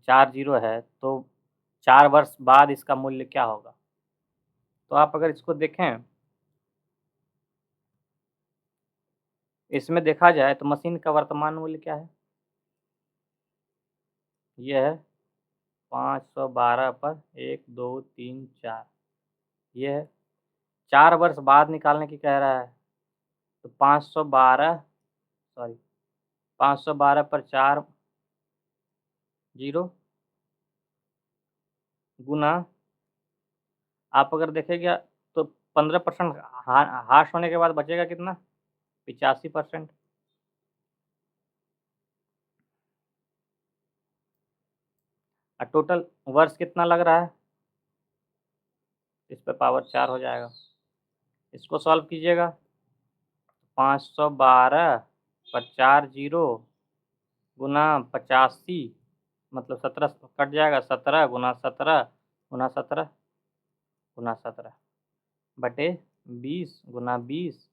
4 जीरो है, तो 4 वर्ष बाद इसका मूल्य क्या होगा? तो आप अगर इसको देखें, इसमें देखा जाए तो मशीन का वर्तमान मूल्य क्या है? ये है 512 पर 1, 2, 3, 4, ये है। 4 वर्ष बाद निकालने की कह रहा है, तो 512 पर 4 जीरो गुना, आप अगर देखेंगे तो 15% हाश होने के बाद बचेगा कितना? 85%। और टोटल वर्ष कितना लग रहा है? इस पे पावर 4 हो जाएगा। इसको सॉल्व कीजिएगा, 512 पर 4 जीरो गुना 85, मतलब 17 कट जाएगा, 17 गुना 17 गुना 17 गुना 17 बटे 20 गुना 20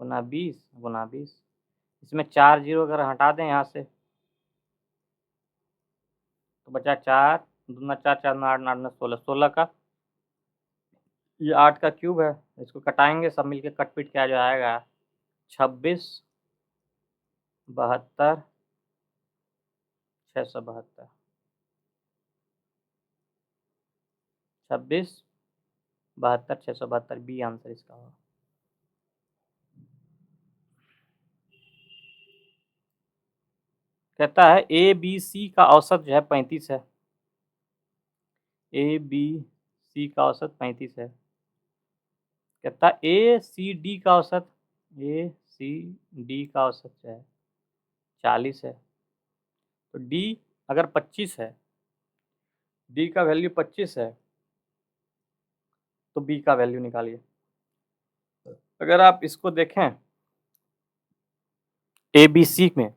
गुना 20 गुना 20। इसमें 4 जीरो अगर हटा दें यहाँ से तो बचा 4 दूना 4, 4 9 8 9 9 16, 16 का ये 8 का क्यूब है। इसको कटाएंगे, सब मिलके कट पीट क्या जो आएगा 26 72 672, 26 72 672 बी आंसर इसका होगा। कहता है ए बी सी का औसत जो है 35 है। ए बी सी का औसत 35 है। कहता है ए सी डी का औसत, ए सी डी का औसत जो है 40 है। तो डी अगर 25 है, डी का वैल्यू 25 है, तो बी का वैल्यू निकालिए। अगर आप इसको देखें ए बी सी में,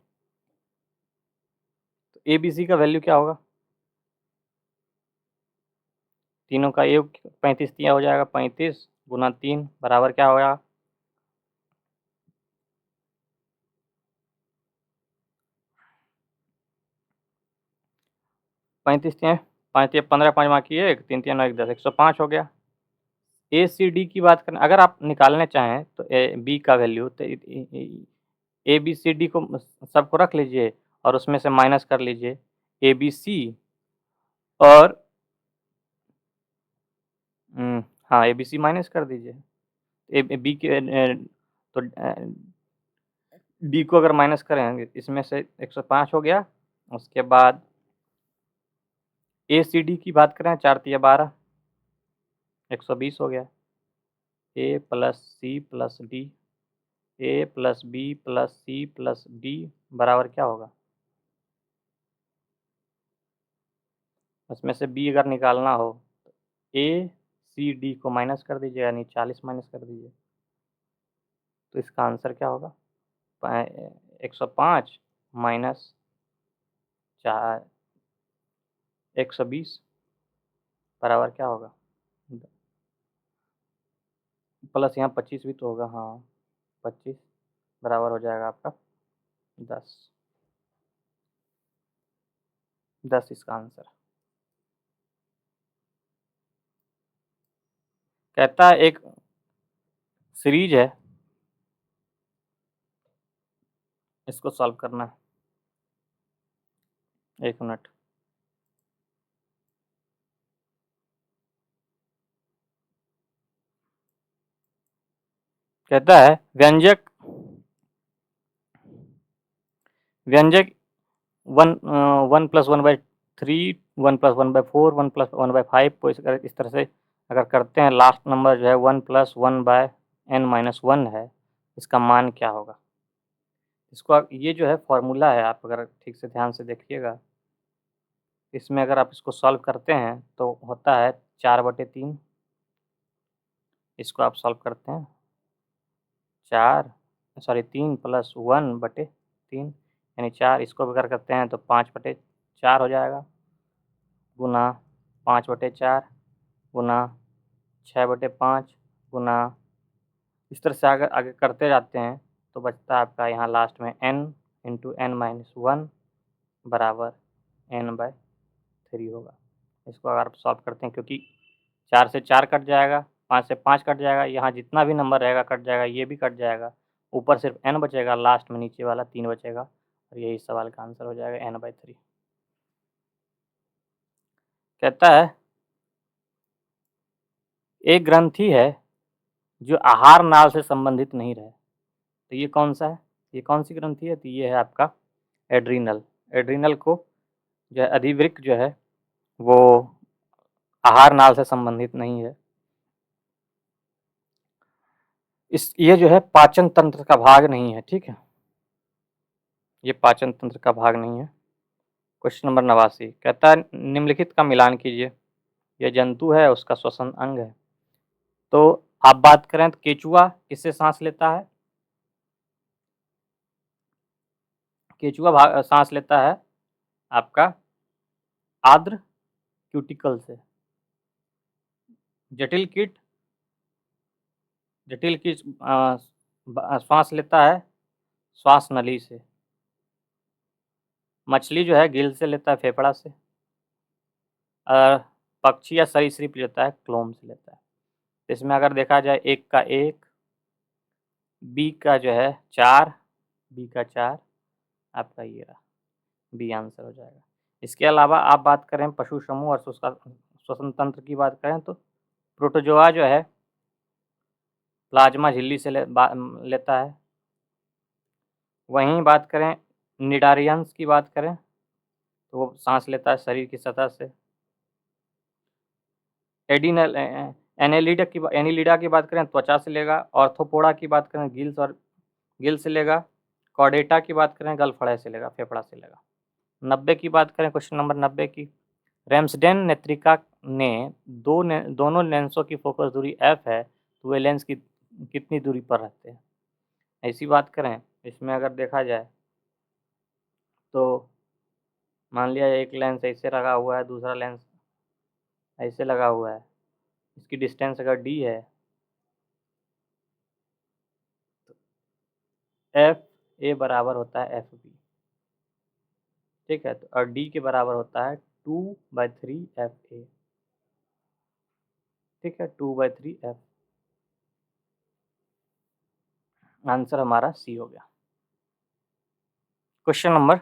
तो ए बी सी का वैल्यू क्या होगा? तीनों का योग 35 दिया हो जाएगा, 35 गुना 3 बराबर क्या होगा? 35 दिए 5 दिए 15, 5 माँ की 1, 3 3 1 10, 105 हो गया। ए सी डी की बात करें, अगर आप निकालना चाहें तो ए बी का वैल्यू, तो ए बी सी डी को सबको रख लीजिए और उसमें से माइनस कर लीजिए ए बी सी और हाँ ए बी सी माइनस कर दीजिए। ए बी के तो डी को अगर माइनस करेंगे इसमें से 105 हो गया। उसके बाद ए सी डी की बात करें, 4 तिया 12 120 हो गया। A plus C plus D, A plus B plus C plus D बराबर क्या होगा? उसमें से बी अगर निकालना हो तो ए सी डी को माइनस कर दीजिए, यानी 40 माइनस कर दीजिए, तो इसका आंसर क्या होगा? 105 माइनस 120 बराबर क्या होगा? प्लस यहाँ 25 भी तो होगा, हाँ 25 बराबर हो जाएगा आपका 10। 10 इसका आंसर। कहता है एक सीरीज है, इसको सॉल्व करना है। 1 मिनट। कहता है व्यंजक व्यंजक 1 प्लस 1/3 1 प्लस 1/4 1 प्लस 1/5 को इस तरह से अगर करते हैं, लास्ट नंबर जो है 1 प्लस 1/n-1 है, इसका मान क्या होगा? इसको ये जो है फॉर्मूला है, आप अगर ठीक से ध्यान से देखिएगा, इसमें अगर आप इसको सॉल्व करते हैं तो होता है 4/3। इसको आप सॉल्व करते हैं 3 प्लस 1/3 यानी 4, इसको अगर करते हैं तो 5/4 हो जाएगा, गुना 5/4 गुना 6/5 गुना, इस तरह से आगे आगे करते जाते हैं तो बचता है आपका यहाँ लास्ट में n इंटू n-1 बराबर n/3 होगा। इसको अगर आप सॉल्व करते हैं, क्योंकि 4 से 4 कट जाएगा, 5 से 5 कट जाएगा, यहाँ जितना भी नंबर रहेगा कट जाएगा, ये भी कट जाएगा, ऊपर सिर्फ n बचेगा, लास्ट में नीचे वाला 3 बचेगा, और यही सवाल का आंसर हो जाएगा n/3। कहता है एक ग्रंथि है जो आहार नाल से संबंधित नहीं रहे, तो ये कौन सा है, ये कौन सी ग्रंथि है, तो ये है आपका एड्रीनल। एड्रीनल को जो है अधिवृक्क जो है वो आहार नाल से संबंधित नहीं है। ये जो है पाचन तंत्र का भाग नहीं है, ठीक है, ये पाचन तंत्र का भाग नहीं है। क्वेश्चन नंबर 89 कहता है निम्नलिखित का मिलान कीजिए। यह जंतु है, उसका श्वसन अंग है। तो आप बात करें तो केचुआ किससे सांस लेता है, केचुआ सांस लेता है आपका आर्द्र क्यूटिकल से। जटिल कीट श्वास लेता है श्वास नली से। मछली जो है गिल से लेता है, फेफड़ा से। पक्षी या सरीसृप लेता है क्लोम से लेता है। इसमें अगर देखा जाए 1 का 1, बी का जो है 4, बी का 4, आपका ये रहा, बी आंसर हो जाएगा। इसके अलावा आप बात करें पशु समूह और श्वसन तंत्र की बात करें तो प्रोटोजोआ जो है प्लाज्मा झिल्ली से लेता है। वहीं बात करें निडारियंस की बात करें तो वो सांस लेता है शरीर की सतह से। एनिलिडा की बात करें त्वचा से लेगा। ऑर्थोपोडा की बात करें गिल से लेगा। कॉर्डेटा की बात करें गलफड़े से लेगा, फेफड़ा से लेगा। 90 की बात करें, क्वेश्चन नंबर 90 की, रैम्सडेन नेत्रिका ने दोनों लेंसों की फोकस दूरी f है, तो वे लेंस की कितनी दूरी पर रहते हैं। ऐसी बात करें इसमें अगर देखा जाए तो मान लिया एक लेंस ऐसे लगा हुआ है, दूसरा लेंस ऐसे लगा हुआ है, इसकी डिस्टेंस अगर d है तो एफ ए बराबर होता है एफ बी, ठीक है, तो और d के बराबर होता है 2/3 एफ ए, ठीक है, 2/3 एफ। आंसर हमारा सी हो गया। क्वेश्चन नंबर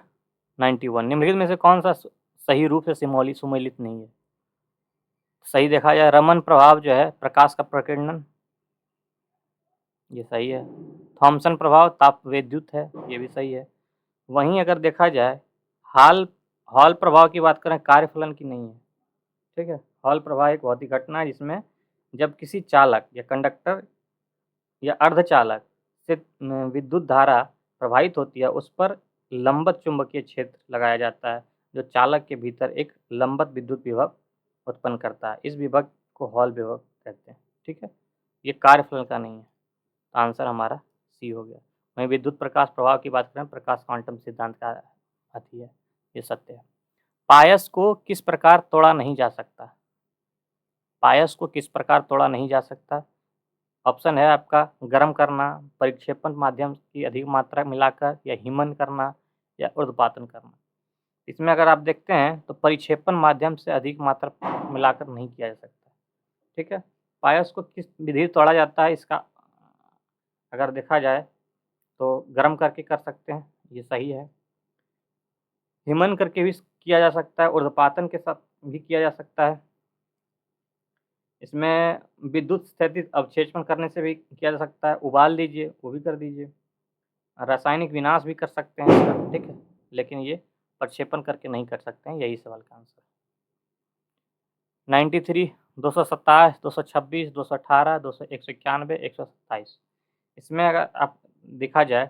91 निम्नलिखित में से कौन सा सही रूप से सुमेलित नहीं है। सही देखा जाए रमन प्रभाव जो है प्रकाश का प्रकीर्णन, ये सही है। थॉमसन प्रभाव ताप विद्युत है, ये भी सही है। वहीं अगर देखा जाए हॉल प्रभाव की बात करें कार्यफलन की नहीं है, ठीक है। हॉल प्रभाव एक भौतिक घटना है जिसमें जब किसी चालक या कंडक्टर या अर्धचालक से विद्युत धारा प्रवाहित होती है, उस पर लंबत चुंबकीय क्षेत्र लगाया जाता है जो चालक के भीतर एक लंबत विद्युत विभव उत्पन्न करता है। इस विभव को हॉल विभव कहते हैं, ठीक है। ये कार्यफलन का नहीं है, तो आंसर हमारा सी हो गया। वहीं विद्युत प्रकाश प्रभाव की बात करें प्रकाश क्वांटम सिद्धांत का आती है, ये सत्य है। पायस को किस प्रकार तोड़ा नहीं जा सकता, पायस को किस प्रकार तोड़ा नहीं जा सकता। ऑप्शन है आपका गर्म करना, परिक्षेपण माध्यम की अधिक मात्रा मिलाकर, या हिमन करना, या ऊर्ध्वपातन करना। इसमें अगर आप देखते हैं तो परिक्षेपण माध्यम से अधिक मात्रा मिलाकर नहीं किया जा सकता, ठीक है। पायस को किस विधि तोड़ा जाता है, इसका अगर देखा जाए तो गर्म करके कर सकते हैं, ये सही है। हिमन करके भी किया जा सकता है, ऊर्ध्वपातन के साथ भी किया जा सकता है। इसमें विद्युत स्थितिज अवक्षेपण करने से भी किया जा सकता है, उबाल लीजिए वो भी कर दीजिए, रासायनिक विनाश भी कर सकते हैं इसका, ठीक है, लेकिन ये प्रक्षेपण करके नहीं कर सकते हैं, यही सवाल का आंसर। 93, 227, 226, 218, 191, 127। इसमें अगर आप देखा जाए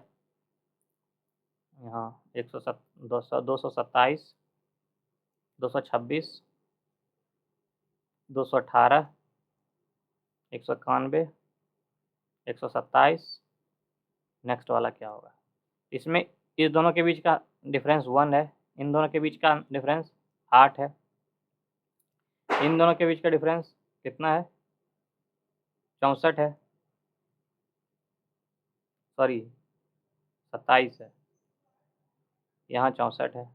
यहाँ 227, 226, 218, 191, 127, नेक्स्ट वाला क्या होगा। इसमें इस दोनों के बीच का डिफरेंस 1 है, इन दोनों के बीच का डिफरेंस 8 है, इन दोनों के बीच का डिफरेंस कितना है 64 है, सॉरी 27 है, यहाँ 64 है।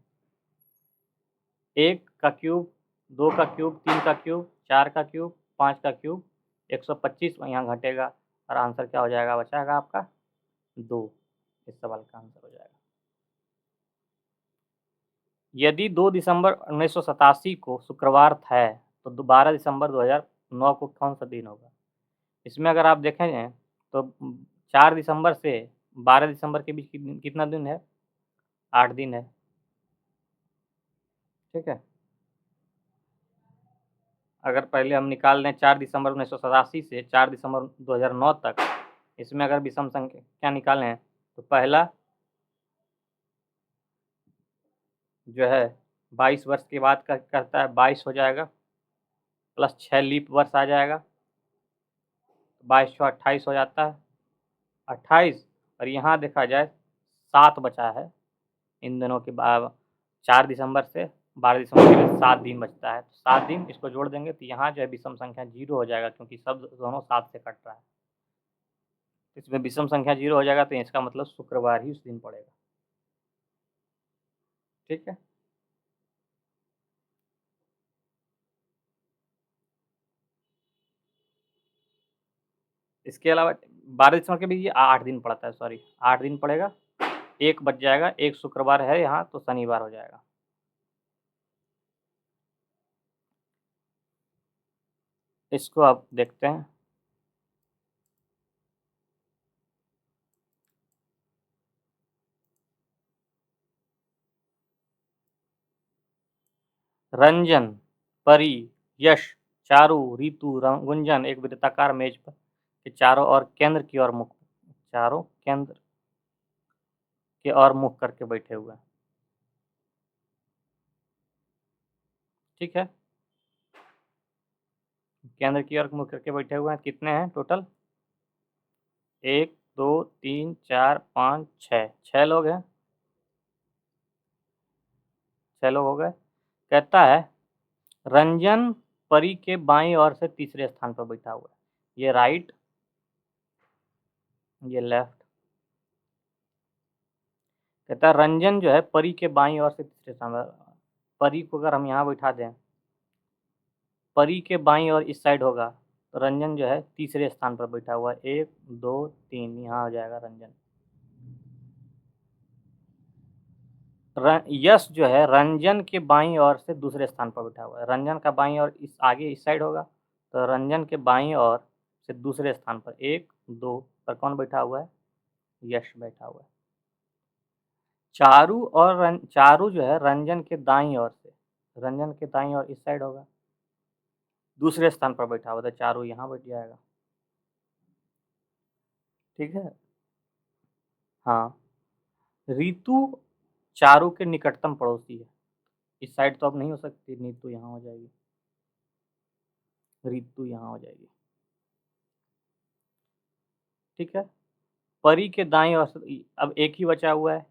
1 का क्यूब, 2 का क्यूब, 3 का क्यूब, 4 का क्यूब, 5 का क्यूब, 125 यहाँ घटेगा और आंसर क्या हो जाएगा, बचाएगा आपका 2। इस सवाल का आंसर हो जाएगा। यदि 2 दिसंबर 1987 को शुक्रवार था तो 12 दिसंबर 2009 को कौन सा दिन होगा? इसमें अगर आप देखें तो 4 दिसंबर से 12 दिसंबर के बीच कितना दिन है? 8 दिन है। ठीक है, अगर पहले हम निकाल लें 4 दिसंबर 1987 से 4 दिसंबर 2009 तक, इसमें अगर विषम संख्या क्या निकालें तो पहला जो है 22 वर्ष के बाद करता है, 22 हो जाएगा, प्लस 6 लीप वर्ष आ जाएगा, 22 से 28 हो जाता है, 28। और यहाँ देखा जाए 7 बचा है इन दोनों के बाद, 4 दिसंबर से 12 दिसंबर के 7 दिन बचता है, तो 7 दिन इसको जोड़ देंगे तो यहाँ जो है विषम संख्या 0 हो जाएगा, क्योंकि सब दोनों 7 से कट रहा है। इसमें विषम संख्या 0 हो जाएगा तो इसका मतलब शुक्रवार ही उस दिन पड़ेगा। ठीक है, इसके अलावा 12 दिसंबर के भी ये 8 दिन पड़ता है, सॉरी 8 दिन पड़ेगा, एक बच जाएगा, एक शुक्रवार है यहाँ तो शनिवार हो जाएगा। इसको आप देखते हैं, रंजन, परी, यश, चारू, रीतु, गुंजन एक वृत्ताकार मेज पर के चारों ओर केंद्र की ओर मुख, चारों केंद्र के ओर मुख करके बैठे हुए हैं। ठीक है, केंद्र की ओर मुख करके बैठे हुए हैं। कितने हैं टोटल? 1 2 3 4 5 6, 6 लोग हैं, 6 लोग हो गए। कहता है रंजन परी के बाईं ओर से तीसरे स्थान पर बैठा हुआ है। ये राइट, ये लेफ्ट। कहता है रंजन जो है परी के बाईं ओर से तीसरे स्थान पर, परी को अगर हम यहाँ बैठा दें, परी के बाईं ओर इस साइड होगा तो रंजन जो है तीसरे स्थान पर बैठा हुआ है। 1 2 3 यहाँ हो जाएगा रंजन। यश जो है रंजन के बाईं ओर से दूसरे स्थान पर बैठा हुआ है। रंजन का बाईं ओर इस आगे इस साइड होगा तो रंजन के बाईं ओर से दूसरे स्थान पर 1 2 पर कौन बैठा हुआ है? यश बैठा हुआ है। चारू जो है रंजन के दाईं ओर से, रंजन के दाईं ओर इस साइड होगा, दूसरे स्थान पर बैठा हुआ, तो चारू यहाँ बैठ जाएगा। ठीक है, हाँ। रीतु चारू के निकटतम पड़ोसी है, इस साइड तो अब नहीं हो सकती, नीतू यहाँ हो जाएगी, रीतु यहाँ हो जाएगी। ठीक है, परी के दाईं ओर से अब एक ही बचा हुआ है,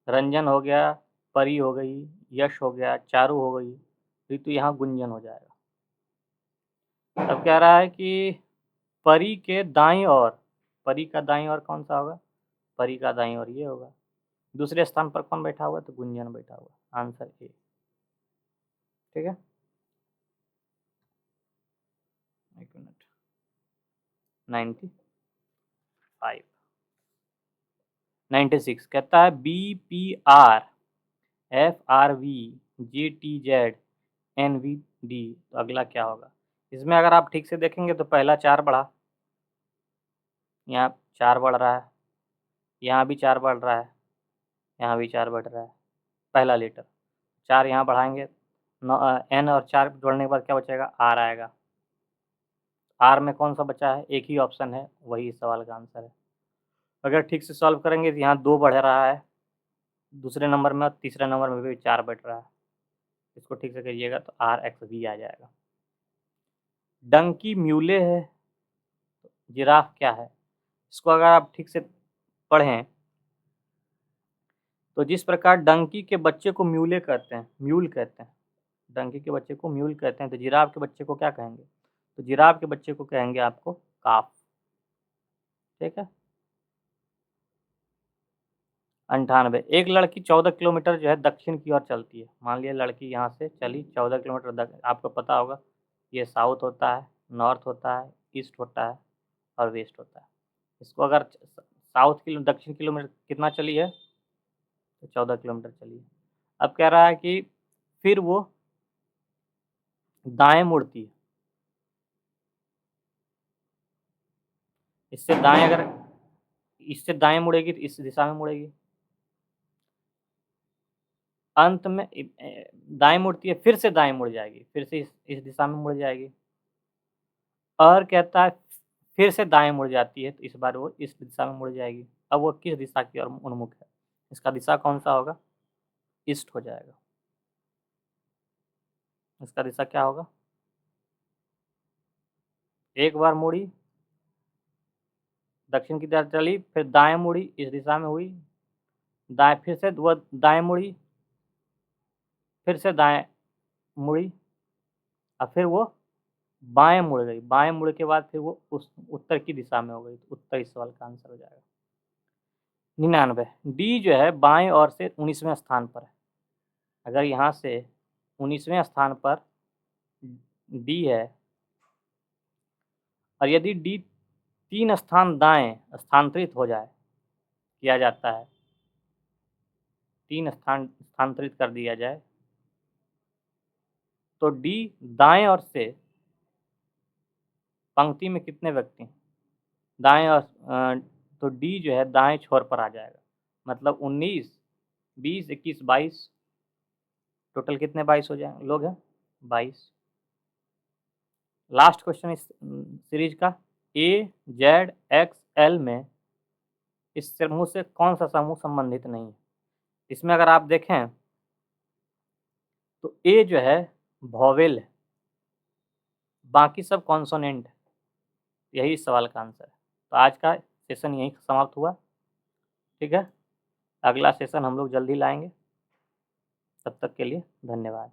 रंजन हो गया, परी हो गई, यश हो गया, चारू हो गई, ऋतु यहाँ गुंजन हो जाएगा। अब कह रहा है कि परी के दाईं ओर, परी का दाईं ओर कौन सा होगा? परी का दाईं ओर ये होगा। दूसरे स्थान पर कौन बैठा हुआ है? तो गुंजन बैठा हुआ, आंसर ए। ठीक है, एक मिनट, 95 96 कहता है BPR FRV GTZ NVD, तो अगला क्या होगा? इसमें अगर आप ठीक से देखेंगे तो पहला 4 बढ़ा, यहाँ 4 बढ़ रहा है, यहाँ भी 4 बढ़ रहा है, यहाँ भी 4 बढ़ रहा है, पहला लेटर 4 यहाँ बढ़ाएंगे, N और 4 जोड़ने के बाद क्या बचेगा? R आएगा। R में कौन सा बचा है? एक ही ऑप्शन है, वही इस सवाल का आंसर है। अगर ठीक से सॉल्व करेंगे तो यहाँ 2 बढ़ रहा है दूसरे नंबर में, और तीसरे नंबर में भी 4 बढ़ रहा है, इसको ठीक से करिएगा तो RXV आ जाएगा। डंकी म्यूले है, जिराफ क्या है? इसको अगर आप ठीक से पढ़ें तो जिस प्रकार डंकी के बच्चे को म्यूले कहते हैं, म्यूल कहते हैं, डंकी के बच्चे को म्यूल कहते हैं, तो जिराफ के बच्चे को क्या कहेंगे? तो जिराफ के बच्चे को कहेंगे आपको काफ। ठीक है, 98। एक लड़की 14 किलोमीटर जो है दक्षिण की ओर चलती है। मान लिया लड़की यहाँ से चली 14 किलोमीटर, आपको पता होगा ये साउथ होता है, नॉर्थ होता है, ईस्ट होता है और वेस्ट होता है। इसको अगर साउथ दक्षिण किलोमीटर कितना चली है, तो 14 किलोमीटर चली है। अब कह रहा है कि फिर वो दाएं मुड़ती है। इससे दाएं मुड़ेगी तो इस दिशा में मुड़ेगी। अंत में दाएं मुड़ती है, फिर से दाएं मुड़ जाएगी, फिर से इस दिशा में मुड़ जाएगी। और कहता है फिर से दाएं मुड़ जाती है, तो इस बार वो इस दिशा में मुड़ जाएगी। अब वो किस दिशा की ओर उन्मुख है? इसका दिशा कौन सा होगा? ईस्ट हो जाएगा। इसका दिशा क्या होगा? एक बार मुड़ी, दक्षिण की तरफ चली, फिर दाएं मुड़ी, इस दिशा में हुई, दाएं, फिर से वो दाएं मुड़ी, फिर से दाएं मुड़ी, और फिर वो बाएं मुड़ गई। बाएं मुड़ के बाद फिर वो उस उत्तर की दिशा में हो गई। तो उत्तर इस सवाल का आंसर हो जाएगा। 99। डी जो है बाएं ओर से 19वें स्थान पर है। अगर यहाँ से 19वें स्थान पर डी है, और यदि डी 3 स्थान दाएं स्थानांतरित हो जाए, किया जाता है, 3 स्थान स्थानांतरित कर दिया जाए, तो डी दाएं ओर से पंक्ति में कितने व्यक्ति दाएं और तो डी जो है दाएं छोर पर आ जाएगा। मतलब 19, 20, 21, 22, टोटल कितने 22 हो जाएंगे लोग हैं? 22। लास्ट क्वेश्चन इस सीरीज का, ए, जेड, एक्स, एल में इस समूह से कौन सा समूह संबंधित नहीं है? इसमें अगर आप देखें तो ए जो है वॉवेल है, बाकी सब कॉन्सोनेंट है। यही इस सवाल का आंसर है। तो आज का सेशन यहीं समाप्त हुआ। ठीक है, अगला सेशन हम लोग जल्दी लाएंगे। तब तक के लिए धन्यवाद।